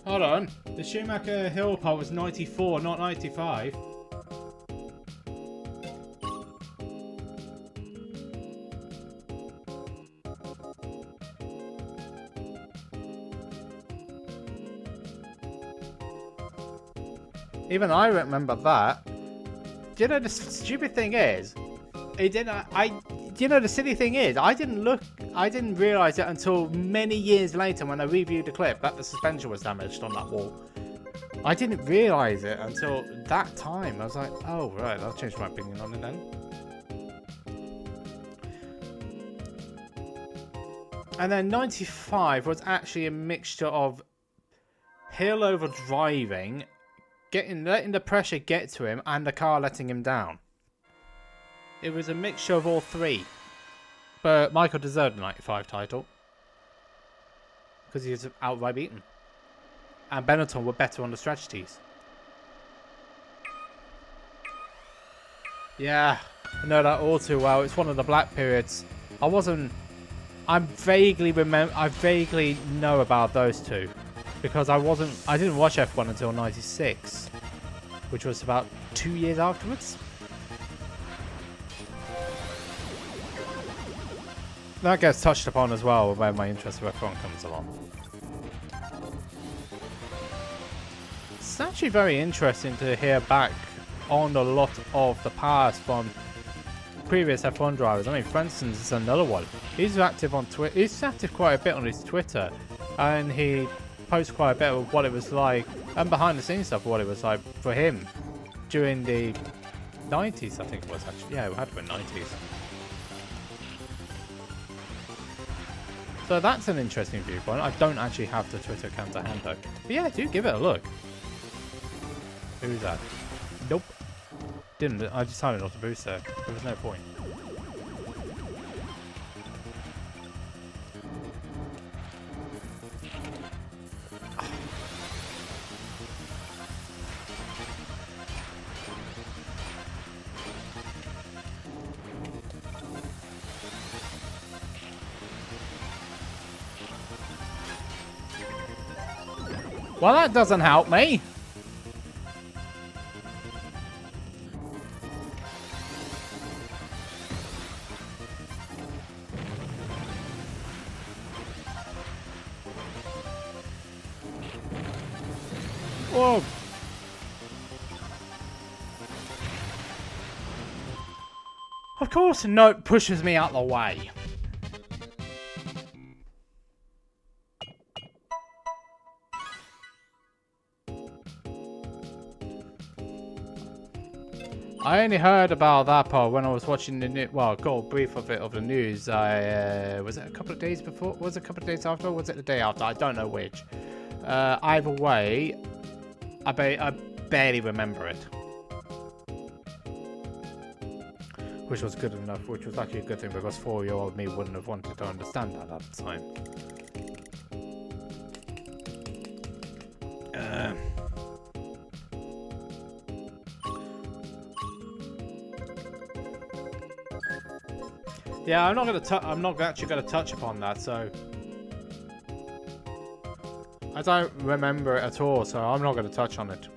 Hold on. The Schumacher Hill pole was 94, not 95. Even I remember that. Do you know the stupid thing is? It didn't. Do you know the silly thing is? I didn't realise it until many years later when I reviewed the clip that the suspension was damaged on that wall. I didn't realise it until that time. I was like, oh right, I'll change my opinion on it then. And then 95 was actually a mixture of hill over driving, letting the pressure get to him, and the car letting him down. It was a mixture of all three. But Michael deserved the 95 title. Because he was outright beaten. And Benetton were better on the strategies. Yeah, I know that all too well. It's one of the black periods. I vaguely know about those two. Because I didn't watch F1 until 96. Which was about 2 years afterwards. That gets touched upon as well when my interest in F1 comes along. It's actually very interesting to hear back on a lot of the past from previous F1 drivers. I mean, for instance, is another one. He's active on Twitter. He's active quite a bit on his Twitter, and he posts quite a bit of what it was like and behind the scenes stuff. What it was like for him during the 90s, I think it was actually. Yeah, it had to be 90s. So that's an interesting viewpoint. I don't actually have the Twitter account to hand though. But yeah, do give it a look. Who's that? Nope. Didn't. I decided not to boost there. There was no point. Well, that doesn't help me. Whoa. Of course, Note pushes me out the way. I only heard about that part when I was watching the news. Well, got a brief of it of the news. Was it a couple of days before? Was it a couple of days after? Or was it the day after? I don't know which. Either way, I barely remember it, which was good enough. Which was actually a good thing because 4-year-old me wouldn't have wanted to understand that at the time. Yeah, I'm not actually gonna touch upon that, so I don't remember it at all, so I'm not gonna touch on it.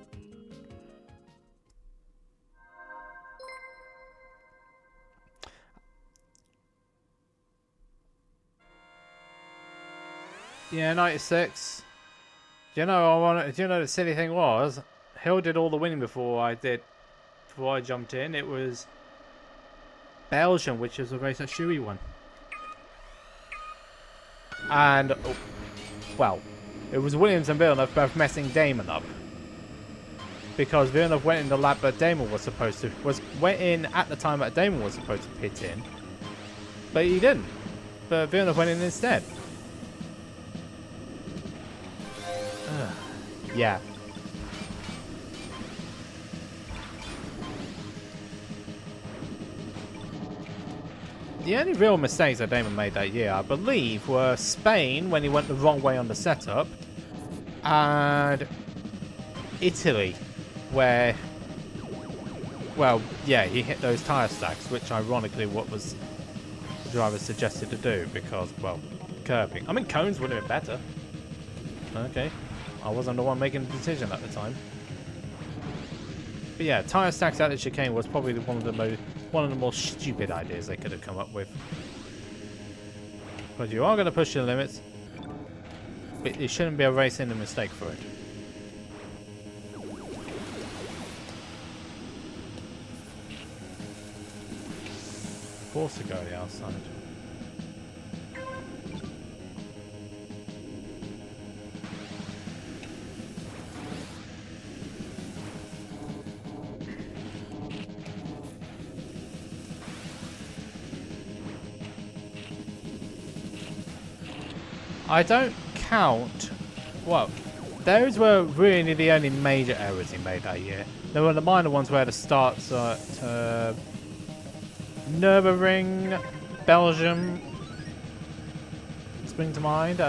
Yeah, 96. Do you know the silly thing was? Hill did all the winning before I jumped in. It was Belgium, which is a race that Shuey won. And, well, it was Williams and Villeneuve both messing Damon up. Because Villeneuve went in the lap that Damon went in at the time that Damon was supposed to pit in. But he didn't. But Villeneuve went in instead. Yeah. The only real mistakes that Damon made that year, I believe, were Spain when he went the wrong way on the setup, and Italy, where, well, yeah, he hit those tyre stacks, which ironically what was the driver suggested to do because, well, curbing. I mean, cones would have been better. Okay. I wasn't the one making the decision at the time. But yeah, tyre stacks out the chicane was probably one of the more stupid ideas they could have come up with. But you are going to push your limits. But it shouldn't be a racing a mistake for it. Forced to go the outside. I don't count. Well, those were really the only major errors he made that year. There were the minor ones where the starts at Nürburgring, Belgium, spring to mind,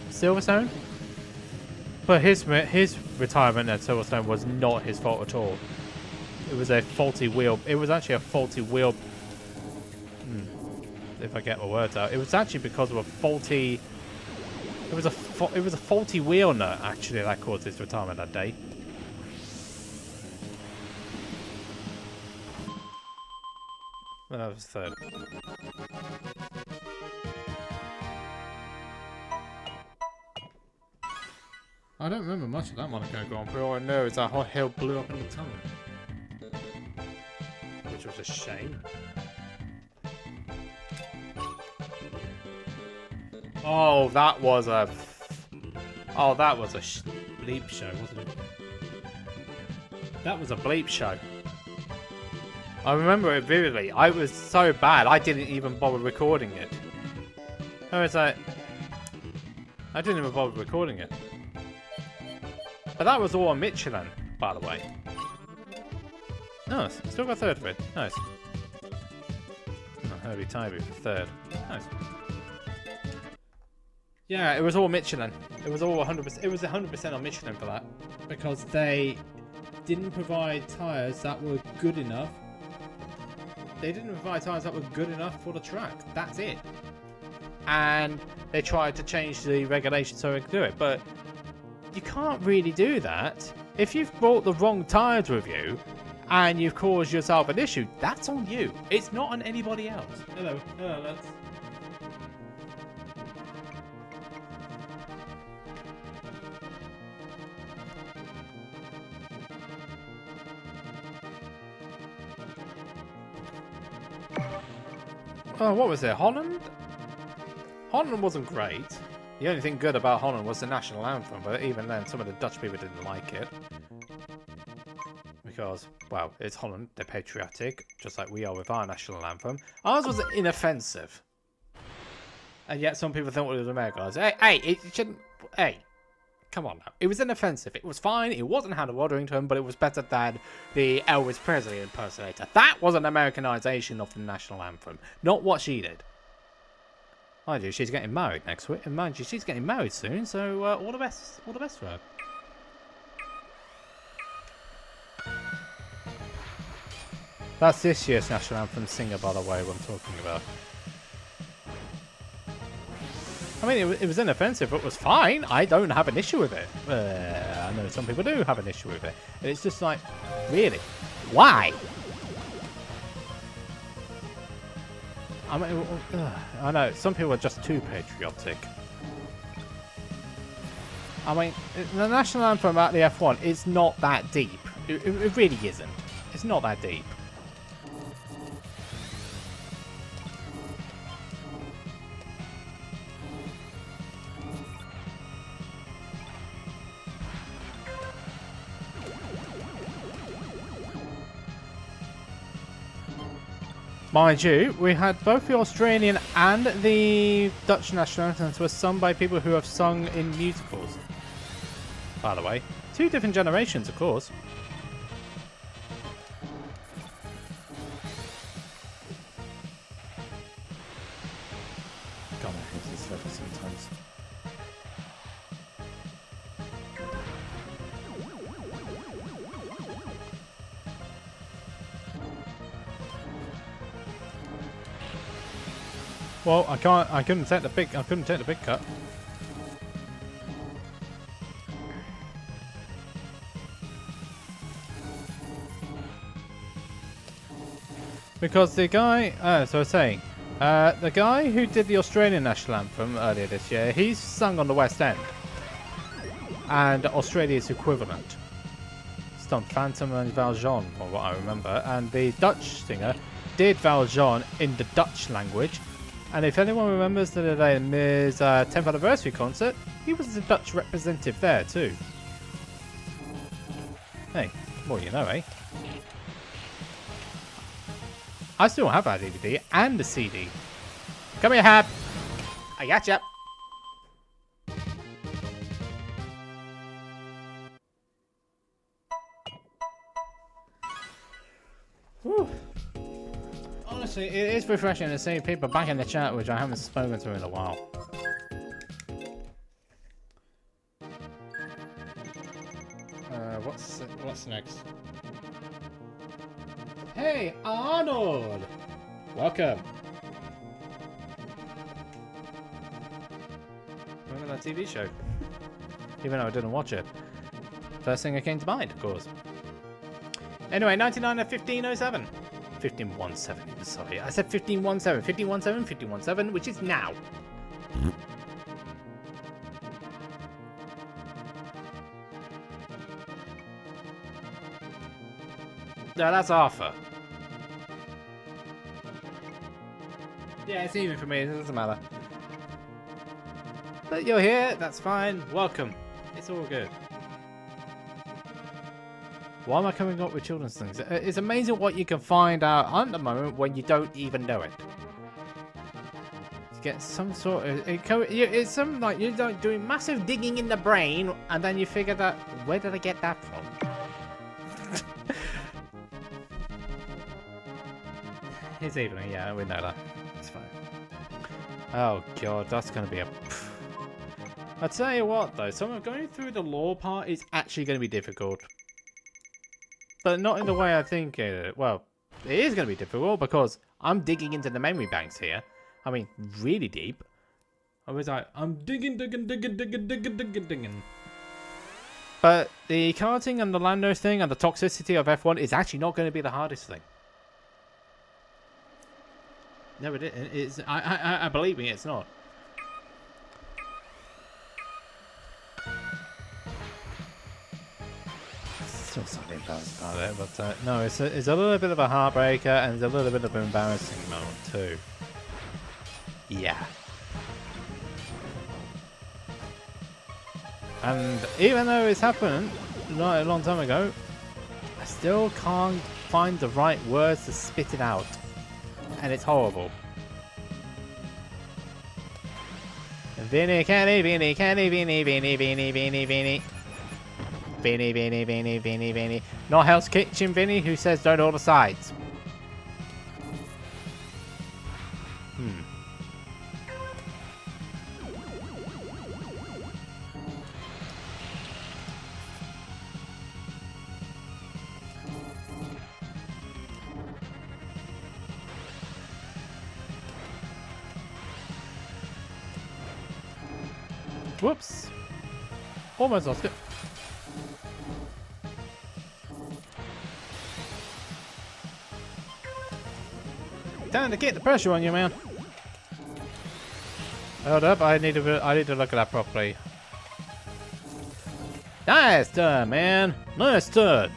Silverstone. But his retirement at Silverstone was not his fault at all. It was a faulty wheel. It was actually a faulty wheel. If I get my words out, it was actually because of a faulty. It was a faulty wheel nut actually that caused his retirement that day. Well, that was third. I don't remember much of that Monaco Grand Prix. All I know is that hot hill blew up in the tunnel, which was a shame. Oh, that was a bleep show, wasn't it? That was a bleep show. I remember it vividly. I was so bad, I didn't even bother recording it. I was like, I didn't even bother recording it. But that was all on Michelin, by the way. Nice. Still got third for it. Nice. Oh, Herbie Tybee for third. Nice. Yeah, it was all Michelin. It was all 100%. It was 100% on Michelin for that, because they didn't provide tyres that were good enough. They didn't provide tyres that were good enough for the track. That's it. And they tried to change the regulations so they could do it, but you can't really do that. If you've brought the wrong tyres with you and you've caused yourself an issue, that's on you. It's not on anybody else. Hello, lads. Oh, what was it? Holland? Holland wasn't great. The only thing good about Holland was the national anthem, but even then, some of the Dutch people didn't like it. Because, well, it's Holland, they're patriotic, just like we are with our national anthem. Ours was inoffensive. And yet some people thought it was Americanized. Hey, it shouldn't... Hey, come on now. It was inoffensive. It was fine. It wasn't Hannah Waddington, but it was better than the Elvis Presley impersonator. That was an Americanization of the national anthem, not what she did. Mind you, she's getting married next week, and mind you, she's getting married soon. So all the best for her. That's this year's national anthem singer, by the way, what I'm talking about. I mean, it was inoffensive, but it was fine. I don't have an issue with it. I know some people do have an issue with it. It's just like, really? Why? I mean, I know, some people are just too patriotic. I mean, the national anthem at the F1 is not that deep. It really isn't. It's not that deep. Mind you, we had both the Australian and the Dutch national anthems were sung by people who have sung in musicals. By the way, two different generations, of course. God, I hate this level sometimes. Well, I couldn't take the big cut. Because the guy, so I was saying, the guy who did the Australian national anthem earlier this year, he's sung on the West End. And Australia's equivalent. It's done Phantom and Valjean, from what I remember. And the Dutch singer did Valjean in the Dutch language. And if anyone remembers the Les Mis 10th anniversary concert, he was the Dutch representative there too. Hey, more you know, eh? I still have that DVD and the CD. Come here, Hab. I gotcha. Whew. Honestly, it is refreshing to see people back in the chat, which I haven't spoken to in a while. What's next? Hey, Arnold! Welcome. Remember that TV show? Even though I didn't watch it. First thing that came to mind, of course. Anyway, 99 at 1507. 1517, sorry. I said 1517. 1517, 1517, which is now. No, that's Arthur. Yeah, it's even for me. It doesn't matter. But you're here. That's fine. Welcome. It's all good. Why am I coming up with children's things? It's amazing what you can find out at the moment when you don't even know it. You get some sort of... It's some like you're like doing massive digging in the brain, and then you figure that where did I get that from? It's evening, yeah, we know that. It's fine. Oh god, that's gonna be a... I'll tell you what though, going through the lore part is actually going to be difficult. But not in the way I think it... Well, it is going to be difficult because I'm digging into the memory banks here. I mean, really deep. I was like, I'm digging. But the karting and the Lando thing and the toxicity of F1 is actually not going to be the hardest thing. No, it is. I believe me, it's not. Still something embarrassing about it, but no, it's a little bit of a heartbreaker and it's a little bit of an embarrassing moment too. Yeah. And even though it's happened not a long time ago, I still can't find the right words to spit it out. And it's horrible. Vinny, canny, Vinny, canny, Vinny, Vinny, Vinny, Vinny, Vinny. Vinny, Vinny, Vinny, Vinny, Vinny. Not Hell's Kitchen Vinny, who says don't order sides. Whoops. Almost lost it. Time to get the pressure on you, man. Hold up, I need to look at that properly. Nice turn, man. Nice turn.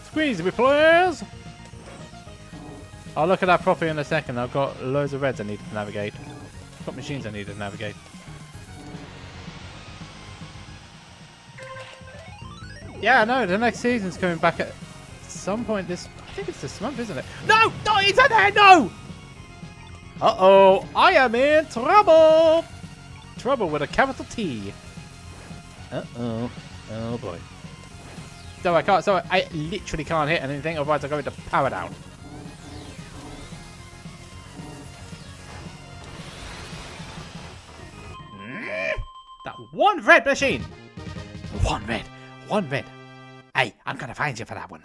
Squeeze me, please. I'll look at that properly in a second. I've got loads of reds I need to navigate. Got machines I need to navigate. Yeah, no, the next season's coming back at some point this... I think it's this month, isn't it? No! No, it's in there! No! Uh-oh. I am in trouble! Trouble with a capital T. Uh-oh. Oh, boy. So I can't... So I literally can't hit anything, otherwise I go into power down. That one red machine! One red. One red. Hey, I'm gonna find you for that one.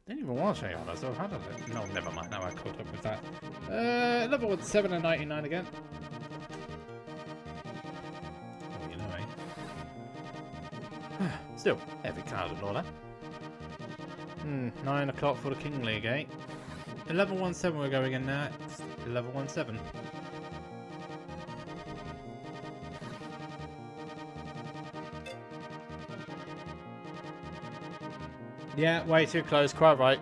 Didn't even want to show you all that, so how did it? No, never mind. Now I caught up with that. Level 7 and 99 again. Still, heavy cloud and all that. 9 o'clock for the King League, eh? 11-1-7 we're going in next. 11-1-7. Yeah, way too close, quite right.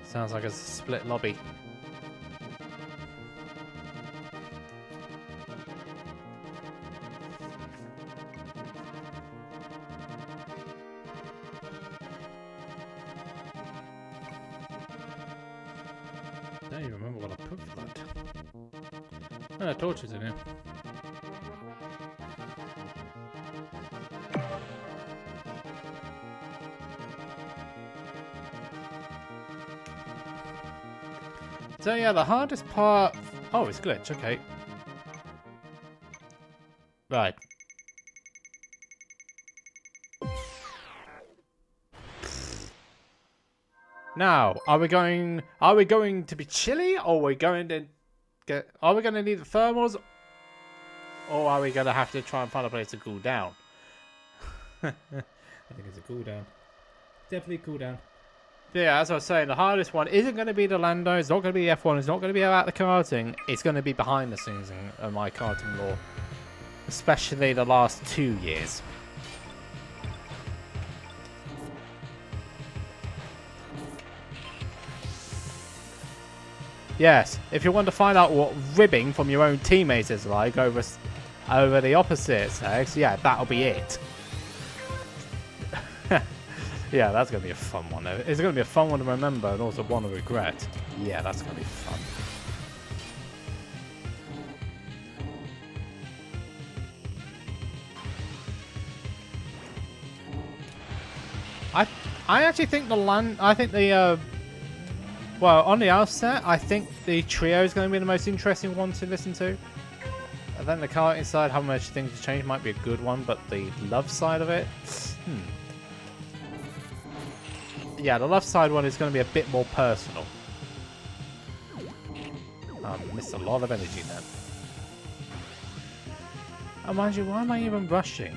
Sounds like a split lobby. I don't even remember what I put for that. Oh, torches in here. So yeah, the hardest part... Oh, it's glitch, okay. Right. Now, are we going to be chilly, or are we going to need the thermals, or are we going to have to try and find a place to cool down? I think it's a cool down. Definitely cool down. Yeah, as I was saying, the hardest one isn't going to be the Lando, it's not going to be F1, it's not going to be about the karting, it's going to be behind the scenes in my karting lore. Especially the last 2 years. Yes, if you want to find out what ribbing from your own teammates is like over the opposite sex, yeah, that'll be it. Yeah, that's going to be a fun one. It's going to be a fun one to remember and also one to regret. Yeah, that's going to be fun. I actually think well, on the outset, I think the trio is going to be the most interesting one to listen to. And then the karting side, how much things have changed, might be a good one, but the love side of it, yeah, the love side one is going to be a bit more personal. Missed a lot of energy then. And mind you, why am I even rushing?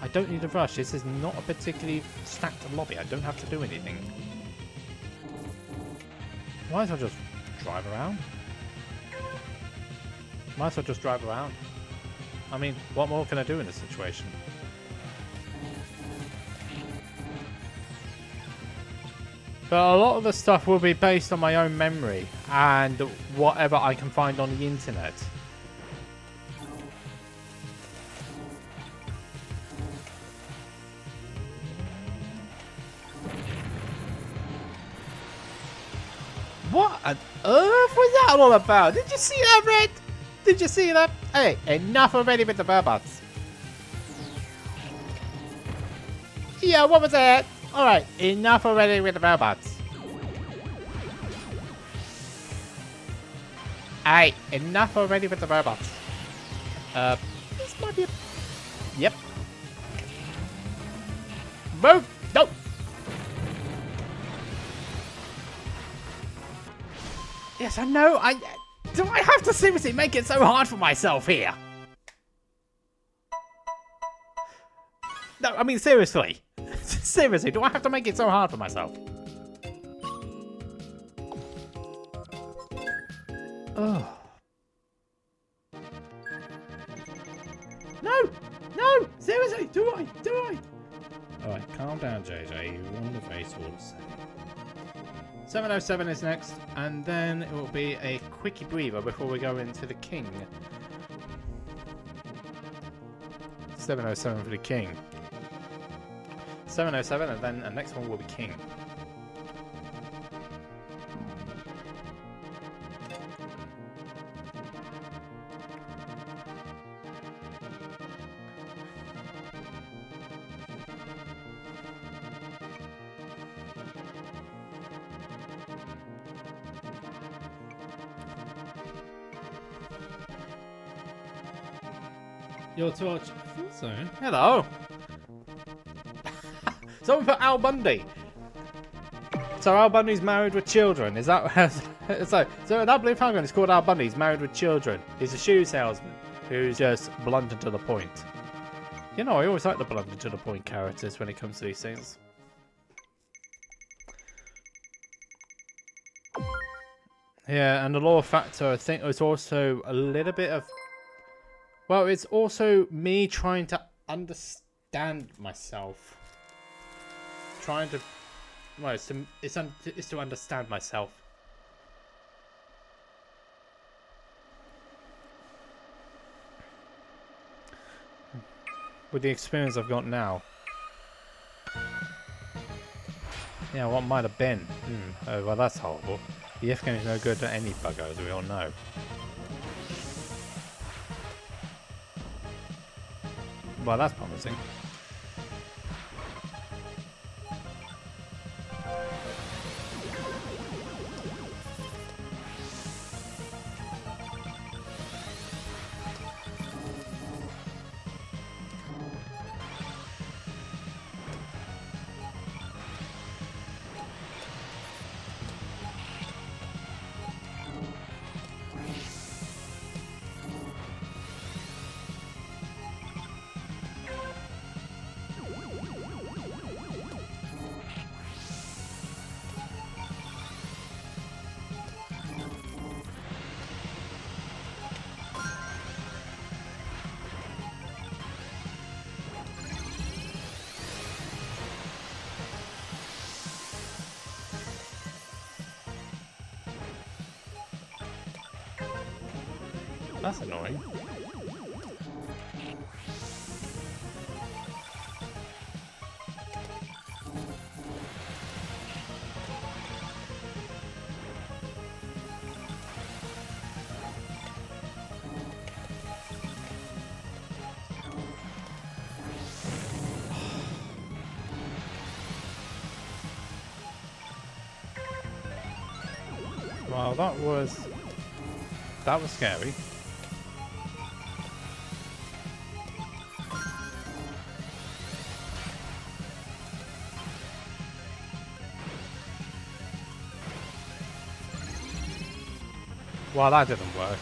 I don't need to rush. This is not a particularly stacked lobby. I don't have to do anything. Might as well just drive around. Might as well just drive around. I mean, what more can I do in this situation? But a lot of the stuff will be based on my own memory and whatever I can find on the internet. What on earth was that all about? Did you see that, Red? Did you see that? Hey, enough already with the robots. Yeah, what was that? Alright, enough already with the robots. Alright, enough already with the robots. This might be a... Yep. Move! No! Yes, I know, do I have to seriously make it so hard for myself here? No, I mean, seriously. Seriously, do I have to make it so hard for myself? Oh. No! No! Seriously, do I? Alright, calm down, JJ. You won the race all the same. 707 is next, and then it will be a quickie breather before we go into the King. 707 for the King. 707, and then the next one will be King. Your torch. I thought so. Hello. Someone put Al Bundy. So Al Bundy's married with children. Is that so in that Blue Falcon, it's called Al Bundy. He's married with children. He's a shoe salesman who's just blunt and to the point. You know, I always like the blunt to the point characters when it comes to these things. Yeah, and the lore factor, I think, was also a little bit of... Well, it's also me trying to understand myself. Trying to... Well, it's to understand myself. With the experience I've got now. Yeah, what might have been. Oh, well, that's horrible. The F game is no good to any bugger, as we all know. Well, that's promising. That's annoying. Well, that was scary. Well, that didn't work.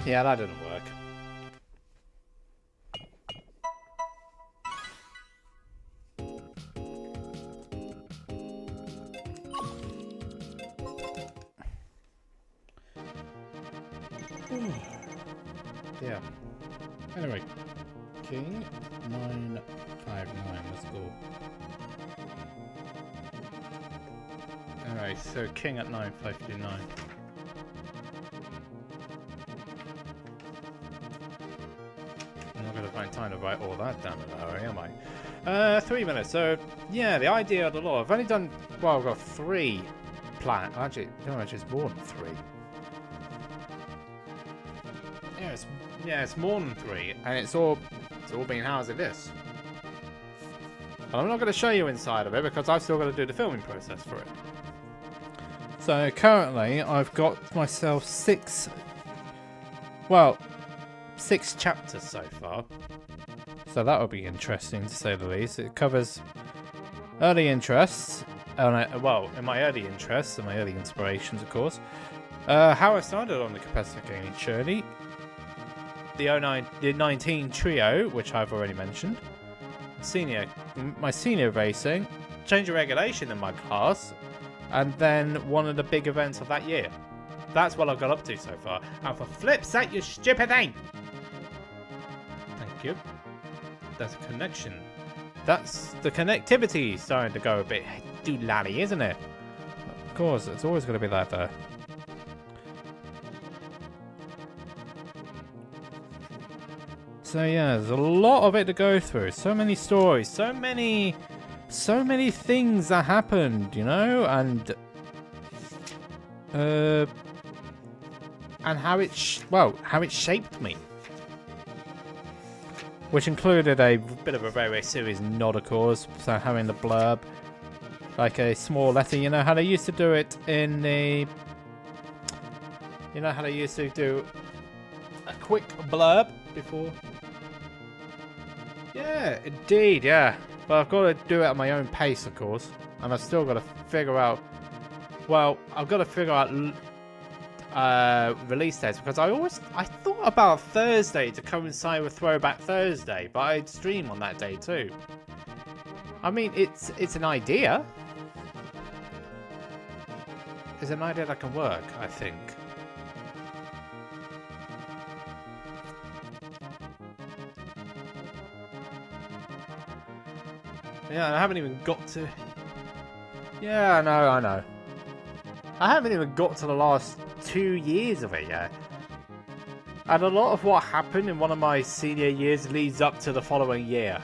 Yeah, that didn't work. Yeah. Anyway, King 959. Let's go. Alright, so King at 9559. I'm not going to find time to write all that down in a hurry, am I? 3 minutes. So, yeah, the idea of the lore. I've only done, well, I've got 3 plans. Actually, no, it's more than 3. Yeah, it's more than 3, and it's all being housed in this. But I'm not going to show you inside of it because I've still got to do the filming process for it. So currently, I've got myself 6 chapters so far. So that will be interesting to say the least. It covers early interests, well, in my early interests and my early inspirations, of course. How I started on the competitive gaming journey. The 19 trio, which I've already mentioned. My senior racing, change of regulation in my class, and then one of the big events of that year. That's what I've got up to so far. And for flip's sake, you stupid thing! Thank you. There's a connection. That's the connectivity starting to go a bit doolally, isn't it? Of course, it's always going to be like that. So yeah, there's a lot of it to go through. So many stories, so many things that happened, you know, and how it shaped me, which included a bit of a very serious nod, of course. So having the blurb, like a small letter, you know how they used to do it in the, you know how they used to do a quick blurb before. Yeah, indeed, yeah. But I've got to do it at my own pace, of course. And I've still got to figure out Well, I've got to figure out release dates because I thought about Thursday to coincide with Throwback Thursday, but I'd stream on that day too. I mean, it's an idea. It's an idea that can work, I think. Yeah, I haven't even got to... Yeah, I know. I haven't even got to the last 2 years of it yet. And a lot of what happened in one of my senior years leads up to the following year.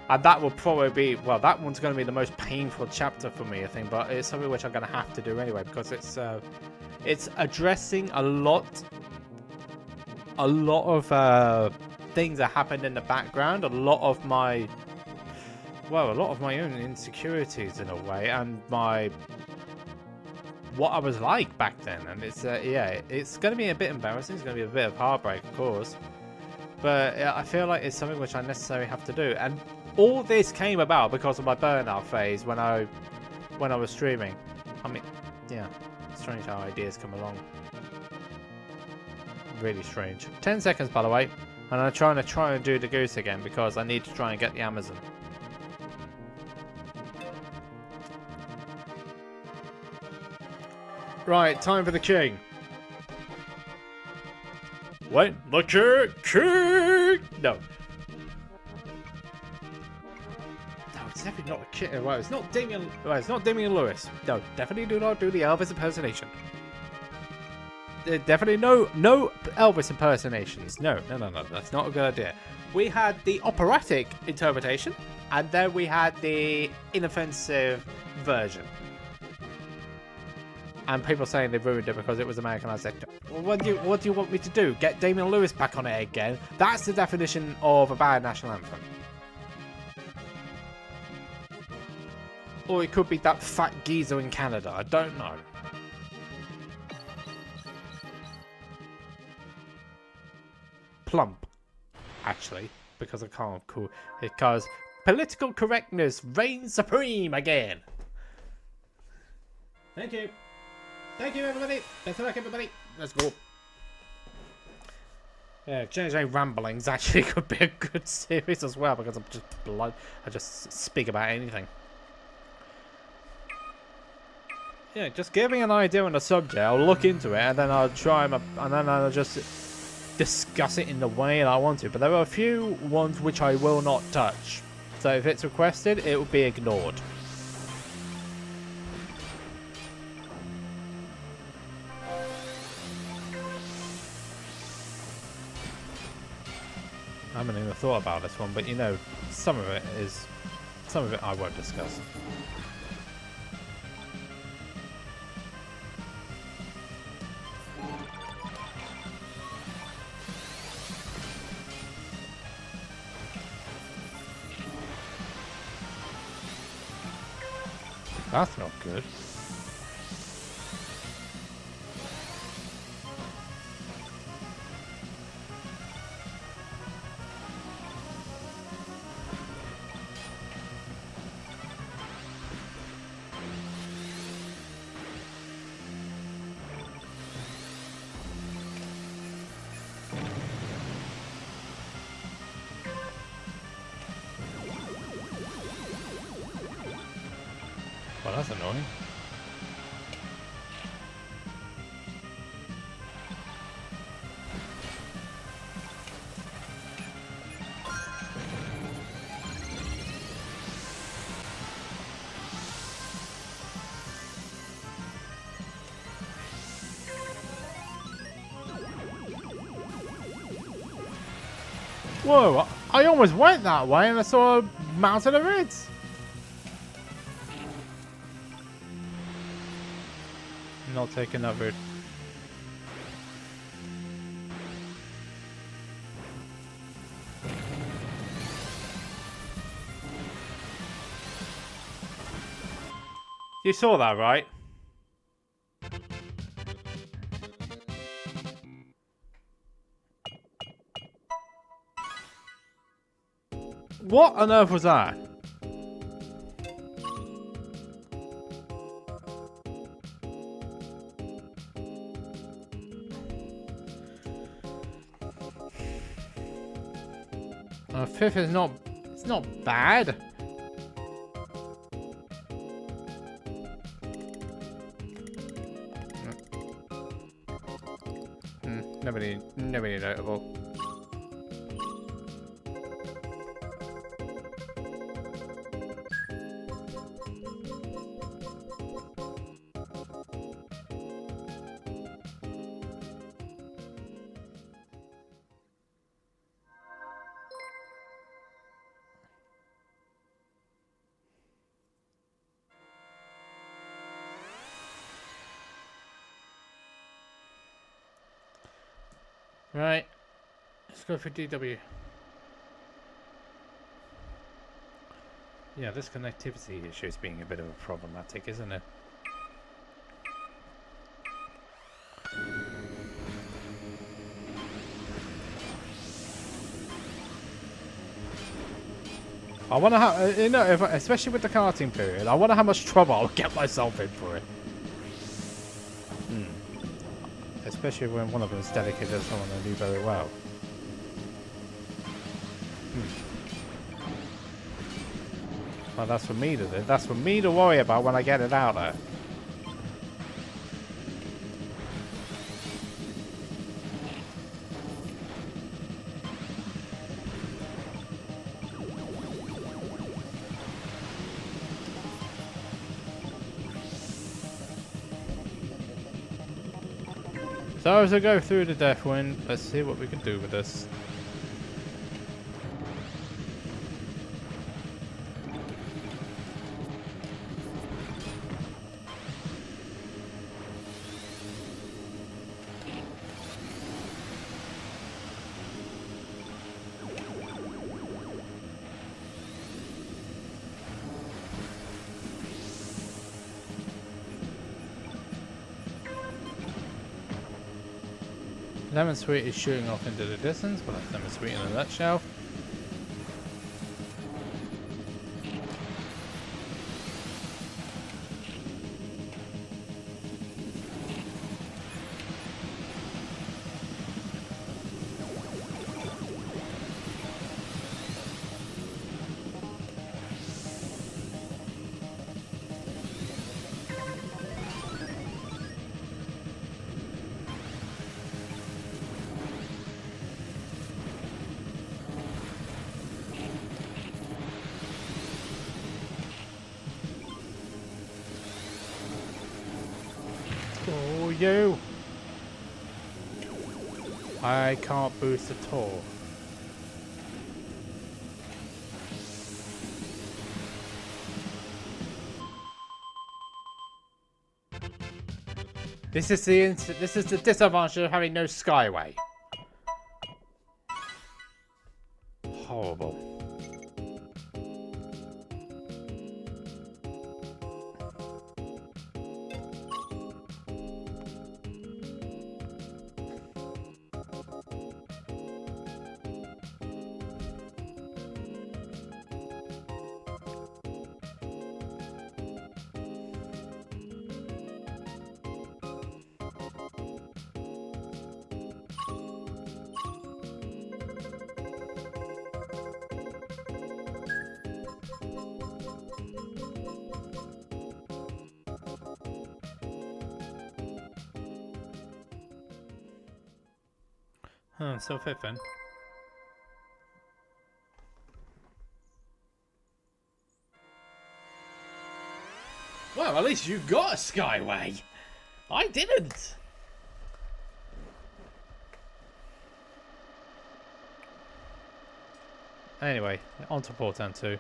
And that will probably be... Well, that one's going to be the most painful chapter for me, I think. But it's something which I'm going to have to do anyway. Because it's addressing a lot of things that happened in the background. A lot of my own insecurities in a way, and what I was like back then. And it's yeah, it's going to be a bit embarrassing. It's going to be a bit of heartbreak, of course, but I feel like it's something which I necessarily have to do. And all this came about because of my burnout phase when I was streaming. I mean, yeah, strange how ideas come along. Really strange. 10 seconds, by the way, and I'm trying to do the goose again because I need to try and get the Amazon. Right, time for the king. Wait, the king! No. No, it's definitely not the king. Well, it's not Damian. Well, it's not Damian Lewis. No, definitely do not do the Elvis impersonation. Definitely no Elvis impersonations. No, that's not a good idea. We had the operatic interpretation, and then we had the inoffensive version. And people saying they ruined it because it was Americanized. Well, what do you want me to do? Get Damian Lewis back on it again? That's the definition of a bad national anthem. Or it could be that fat geezer in Canada. I don't know. Plump, actually, because I can't call because political correctness reigns supreme again. Thank you. Thank you, everybody. Best of luck, everybody. Let's go. Yeah, JJ Ramblings actually could be a good series as well because I just speak about anything. Yeah, just give me an idea on the subject. I'll look into it and then I'll and then I'll just discuss it in the way that I want to. But there are a few ones which I will not touch. So if it's requested, it will be ignored. I haven't even thought about this one, but you know, some of it I won't discuss. That's not good. Well, that's annoying. Whoa, I almost went that way and I saw a mountain of reds. Not taking that route. You saw that, right? What on earth was that? Fifth is not. It's not bad. Nobody notable. Right, let's go for DW. Yeah, this connectivity issue is being a bit of a problematic, isn't it? I wonder how, you know, especially with the karting period, I wonder how much trouble I'll get myself in for it. Especially when one of them is dedicated to someone I knew very well. Well, that's for me to do. That's for me to worry about when I get it out there. So as I go through the death wind, let's see what we can do with this. Lemon Sweet is shooting off into the distance, but that's Lemon Sweet in a nutshell. Oh, you! I can't boost at all. This is the disadvantage of having no skyway. Horrible. Huh, so fifth then. Well, at least you got a skyway. I didn't. Anyway, on to Portan 2.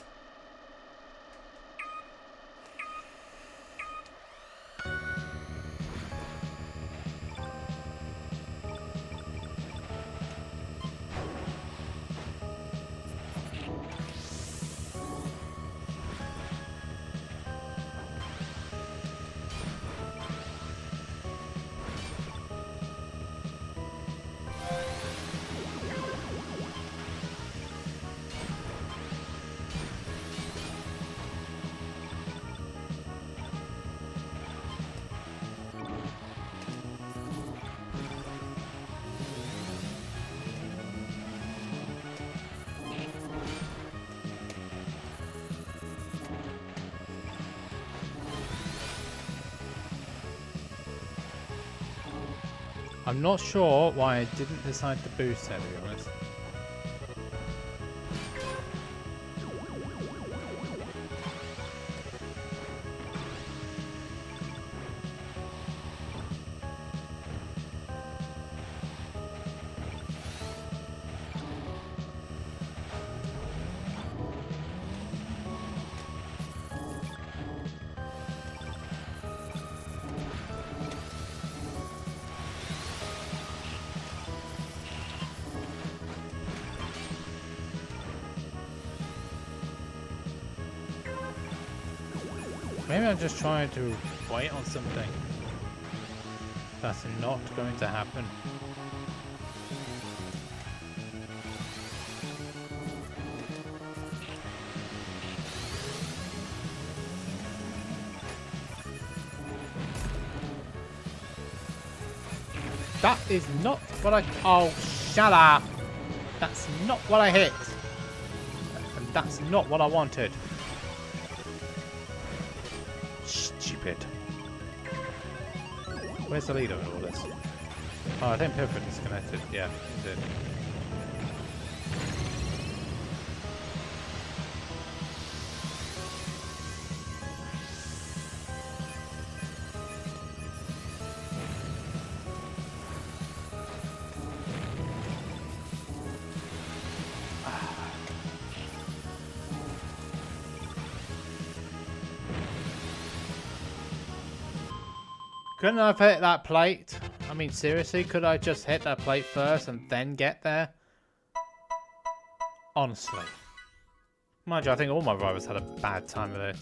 I'm not sure why I didn't decide to boost her, to be honest. Maybe I'm just trying to wait on something. That's not going to happen. That is not what I... Oh, shut up! That's not what I hit! And that's not what I wanted. Stupid. Where's the leader in all this? Oh, I think Pivot disconnected. Yeah, he did. Couldn't I have hit that plate? I mean, seriously, could I just hit that plate first and then get there? Honestly. Mind you, I think all my rivals had a bad time with it.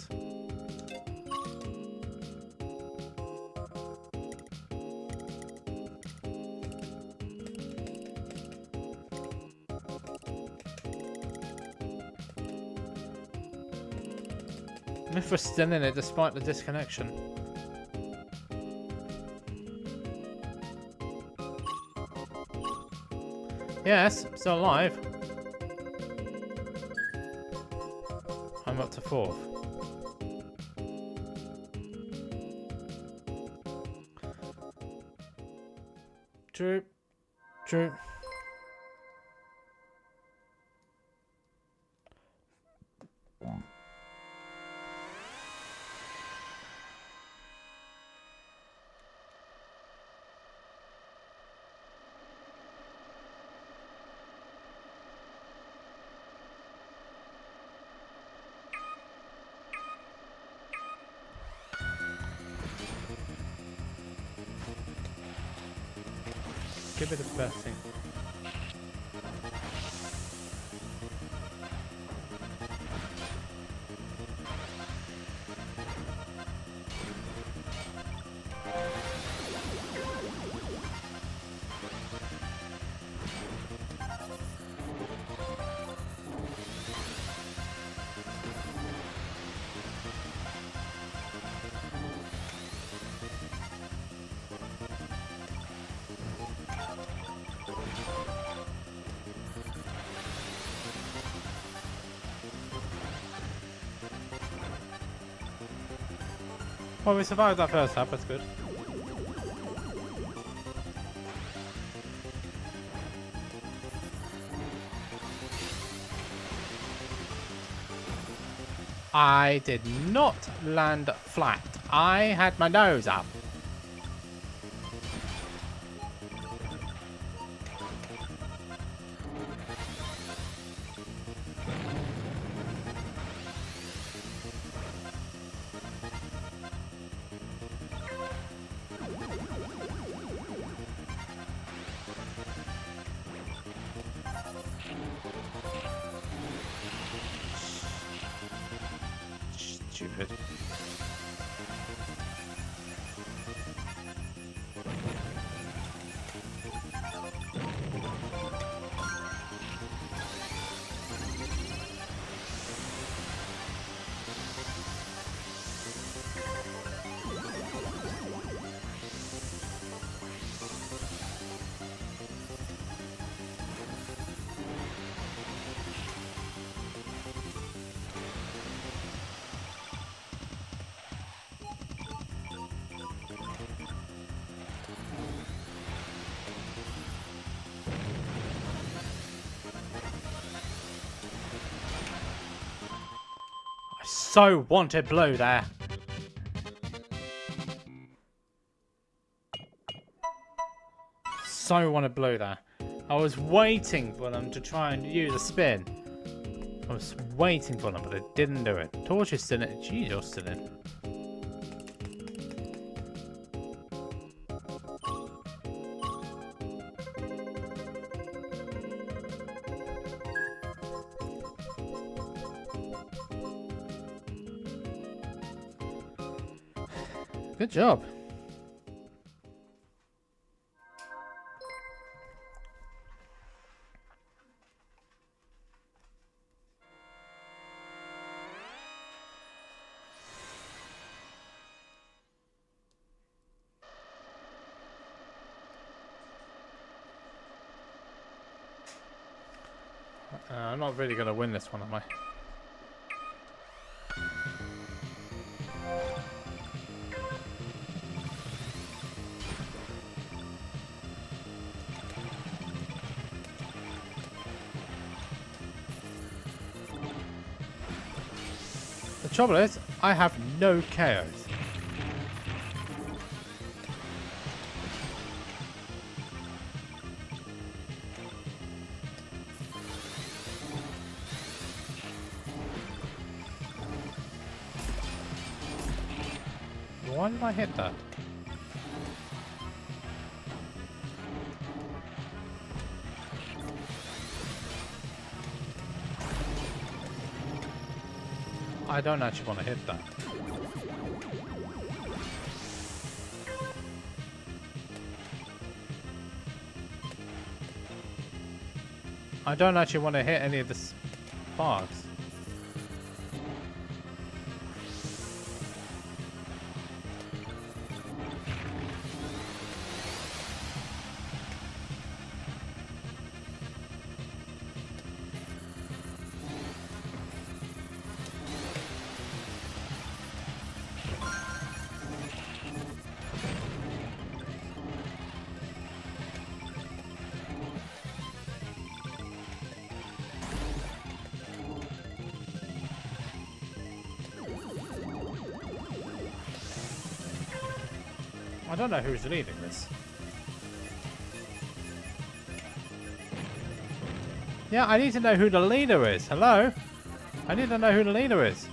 Myth was still in it despite the disconnection. Yes, still alive. I'm up to 4th. True. True. Give it a best thing. Well, we survived that first half, that's good. I did not land flat. I had my nose up. Stupid. so wanted blue there. So wanted blue there. I was waiting for them to try and use a spin. I was waiting for them, but they didn't do it. Torch is still in. Geez, you're still in. Good job. I'm not really going to win this one, am I? The trouble is, I have no KOs. Why did I hit that? I don't actually want to hit that. I don't actually want to hit any of the sparks. I don't know who's leading this. Yeah, I need to know who the leader is. Hello? I need to know who the leader is.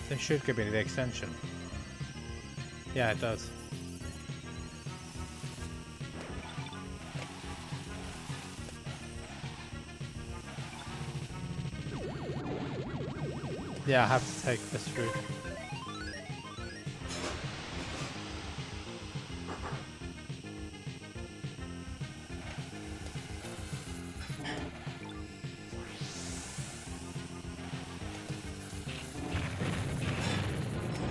They should give me the extension. Yeah, it does. Yeah, I have to take this route.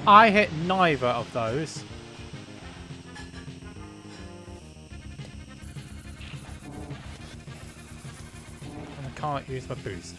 I hit neither of those. And I can't use my boost.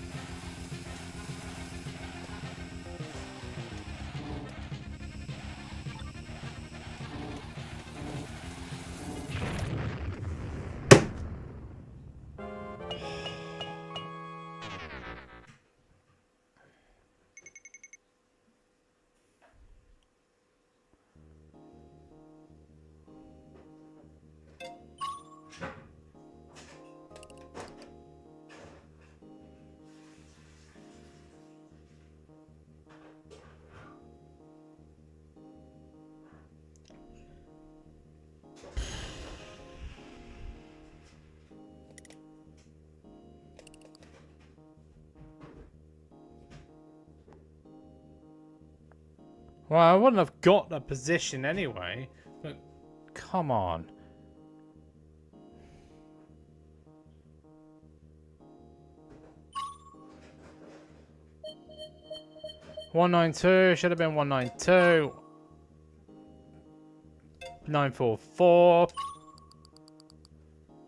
Well, I wouldn't have got the position anyway, but come on. $192 should have been $192. $944.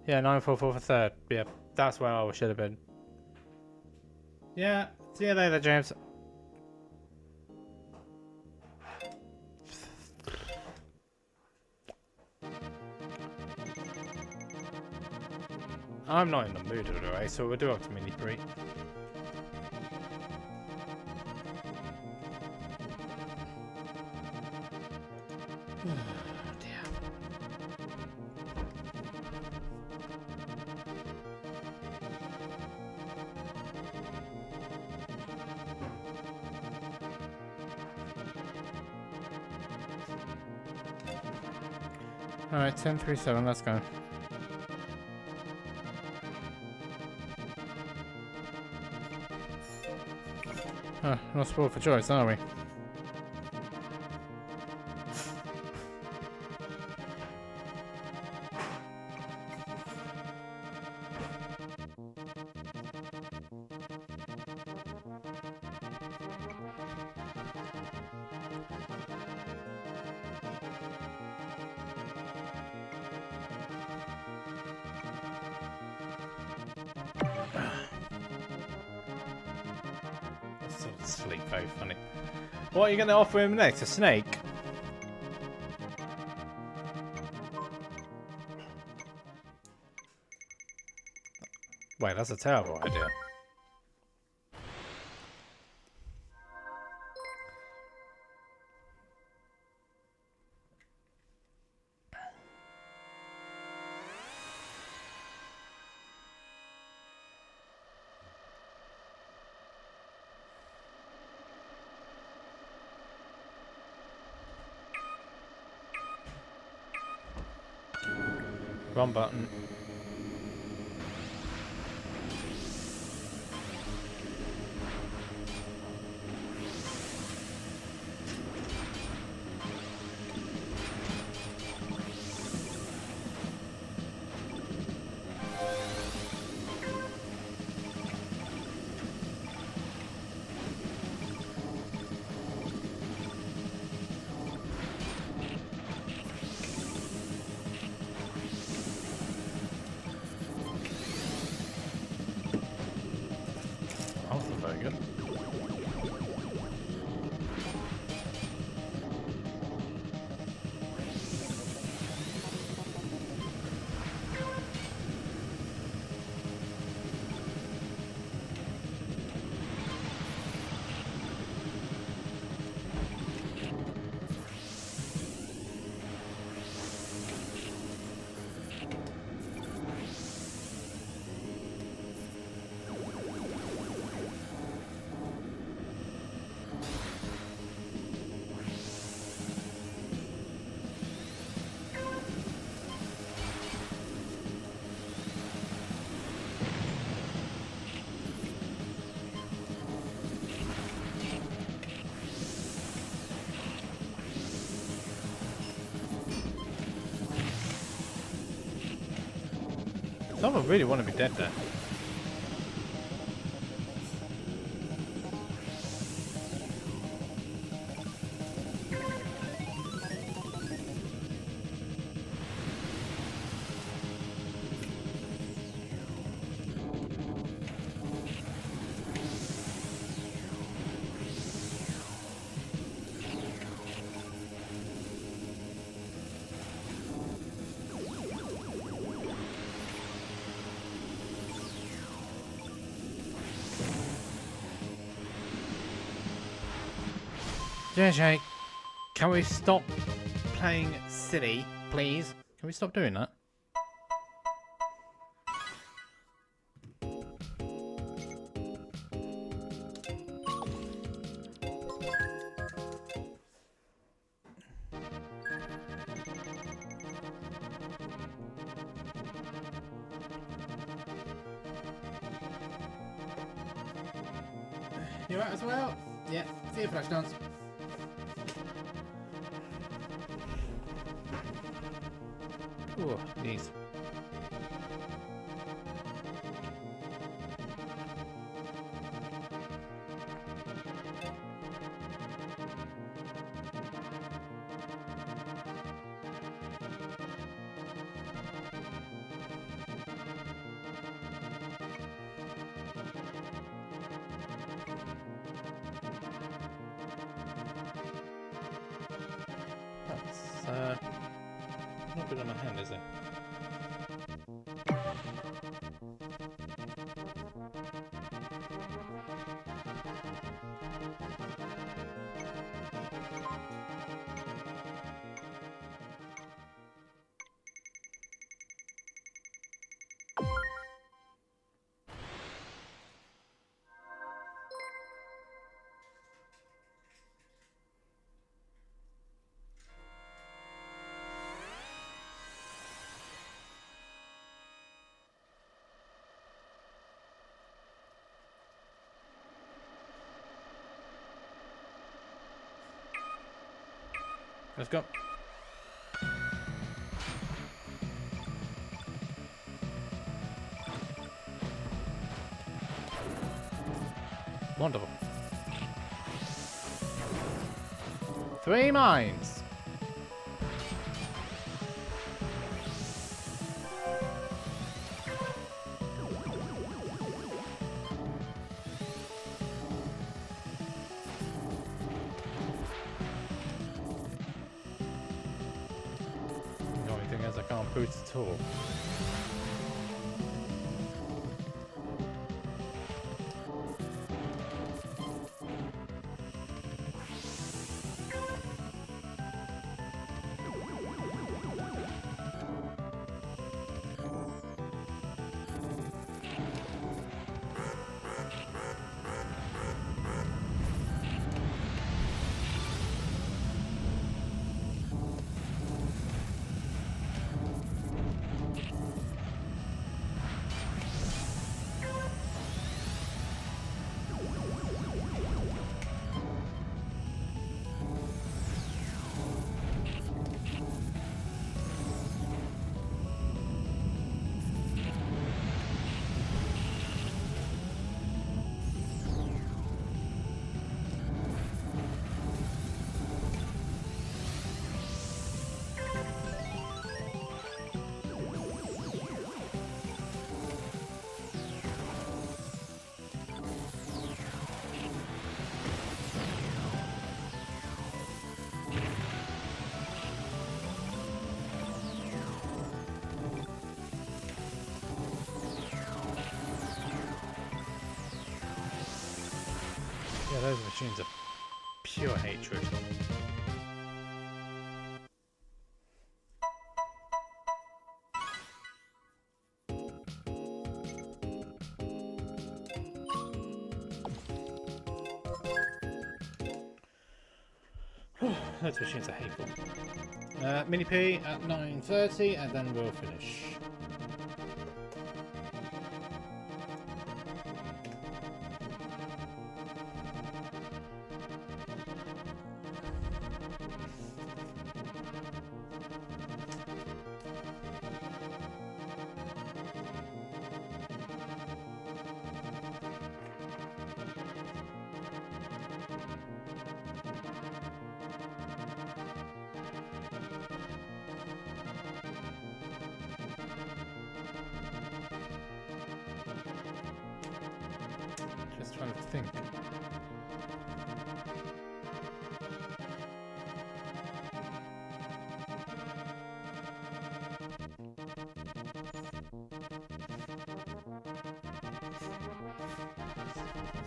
Yeah, $944 for third. Yeah, that's where I should have been. Yeah, see you later, James. I'm not in the mood of the race, so we'll do up to mini 3. Alright, 10-3-7, let's go. Not spoiled for choice, are we? Sleep, very funny. What are you going to offer him next? A snake? Wait, that's a terrible idea. Wrong button. Very good. Someone really want to be dead there. JJ, can we stop playing silly, please? Can we stop doing that? You right as well? Yeah, see you, Flash Dance. Oh, knees. That's not good on my hand, is it? Let's go. Wonderful. 3 mines. The only thing is I can't boost at all. Yeah, those machines are pure hatred. Those machines are hateful. Mini P at 9:30 and then we'll finish. Just trying to think.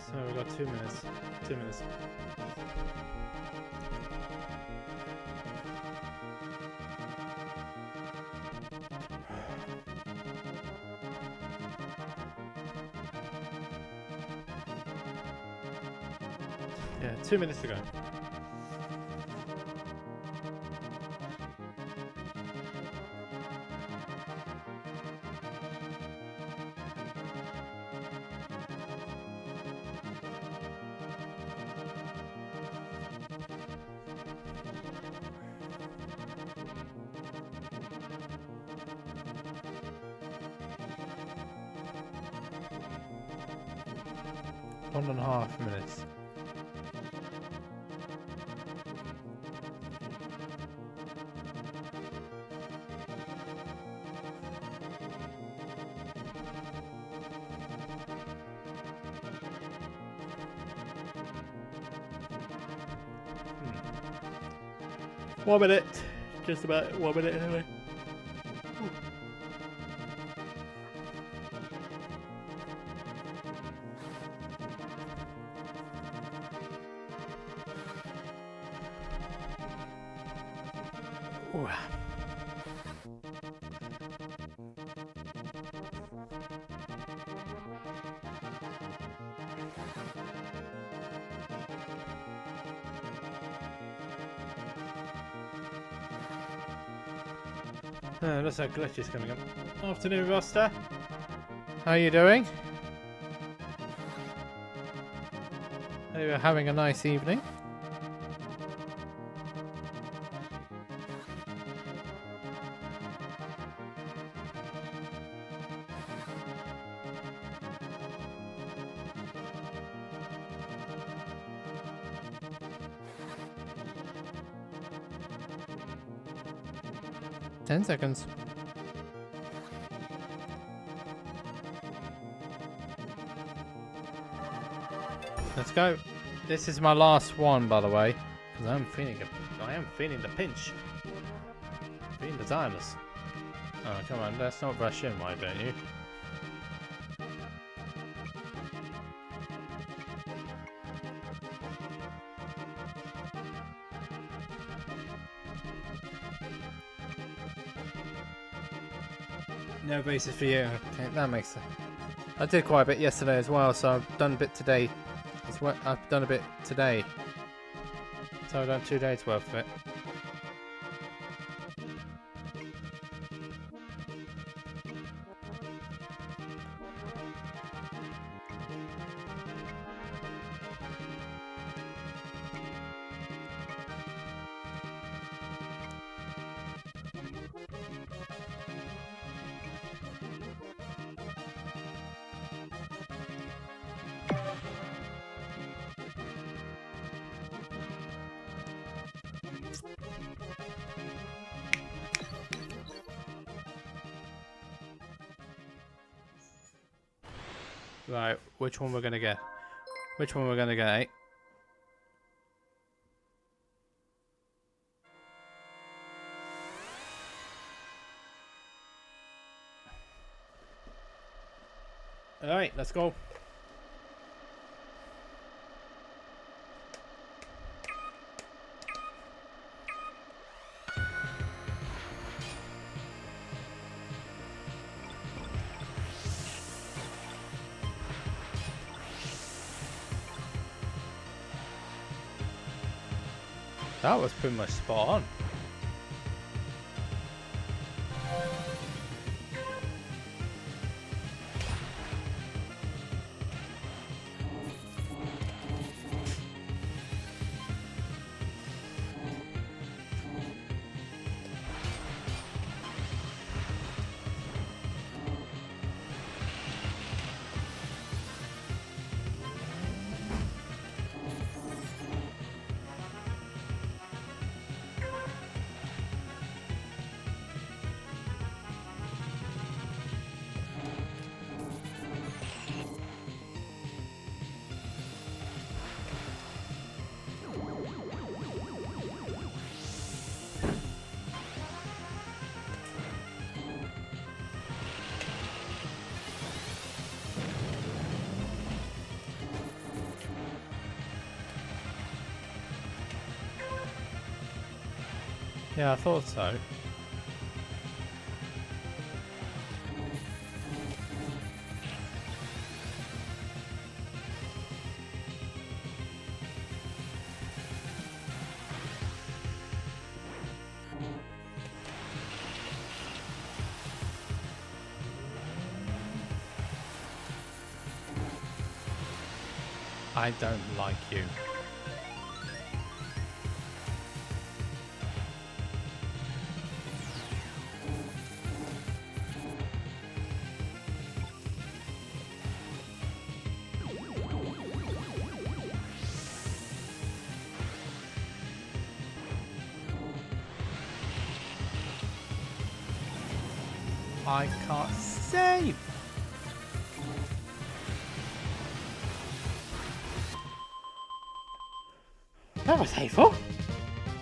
So we got 2 minutes. 2 minutes. Yeah, 2 minutes to go. One and a half minutes. Hmm. 1 minute. Just about 1 minute anyway. Ooh. Looks like Glitch is coming up. Afternoon, Roster. How are you doing? Are you having a nice evening? 10 seconds. Let's go. This is my last one, by the way, because I am feeling the pinch. Feeling the timeless. Oh, come on, let's not rush in, why don't you? No bases for you. Okay, that makes sense. I did quite a bit yesterday as well, so I've done a bit today. I've done a bit today. So I've done 2 days worth of it. Right, which one we're gonna get? Which one we're gonna get, eh? Alright, let's go. That was pretty much spot on. Yeah, I thought so. I don't like you. I can't save. That was hateful.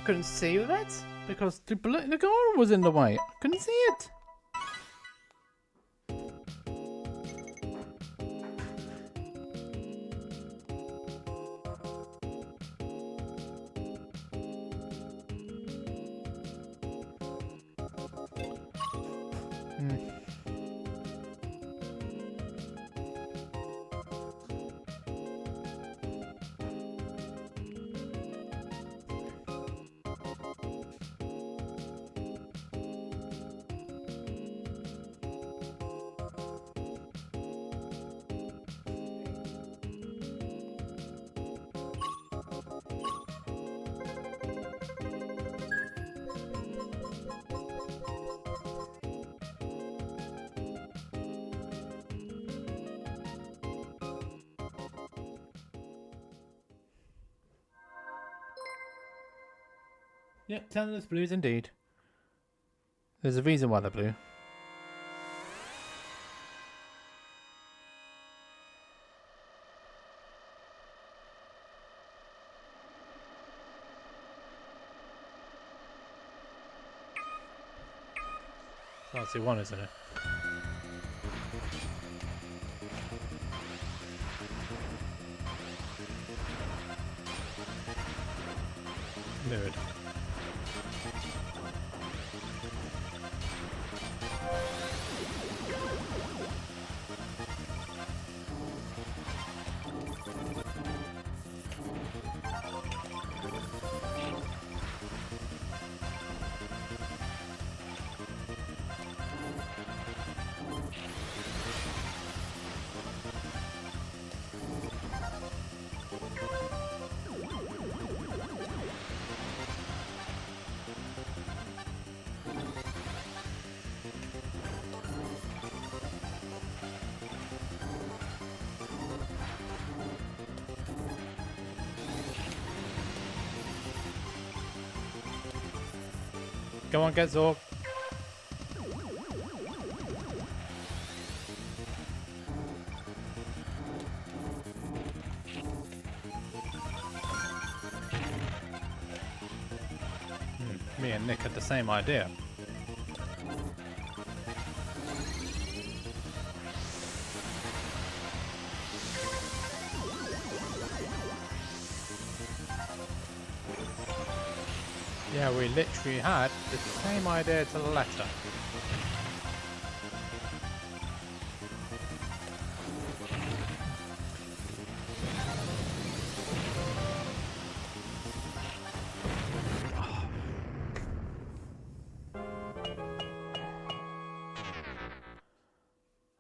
Couldn't see that because the bullet in the gun was in the way. Couldn't see it. Yep, Teller's Blues indeed. There's a reason why they're blue. That's the one, isn't it? Mirrored. Go on, get Zorg. Me and Nick had the same idea. Yeah, we literally had the same idea to the letter.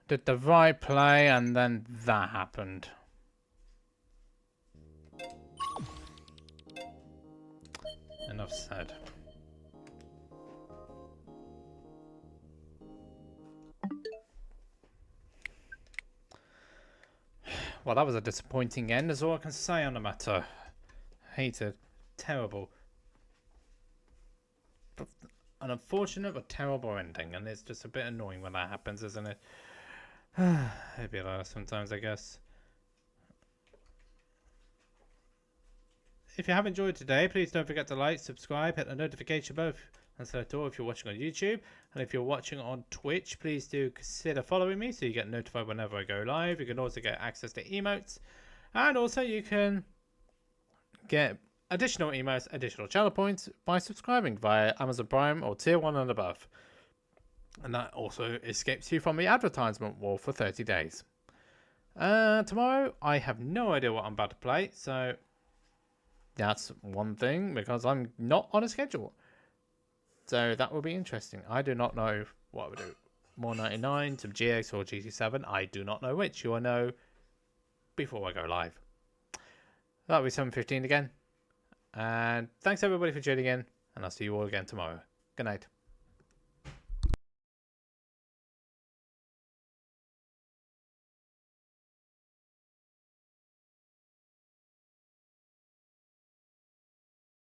Did the right play and then that happened. Enough said. Well, that was a disappointing end, is all I can say on the matter. Hated. Terrible. An unfortunate but terrible ending, and it's just a bit annoying when that happens, isn't it? It'd be like that sometimes, I guess. If you have enjoyed today, please don't forget to like, subscribe, hit the notification bell, and select all if you're watching on YouTube. And if you're watching on Twitch, please do consider following me so you get notified whenever I go live. You can also get access to emotes, and also you can get additional emotes, additional channel points by subscribing via Amazon Prime or Tier 1 and above. And that also escapes you from the advertisement wall for 30 days. Tomorrow, I have no idea what I'm about to play, so that's one thing, because I'm not on a schedule. So that will be interesting. I do not know what I would do. More 99, some GX or GT7. I do not know which. You will know before I go live. That'll be 7:15 again. And thanks everybody for tuning in. And I'll see you all again tomorrow. Good night.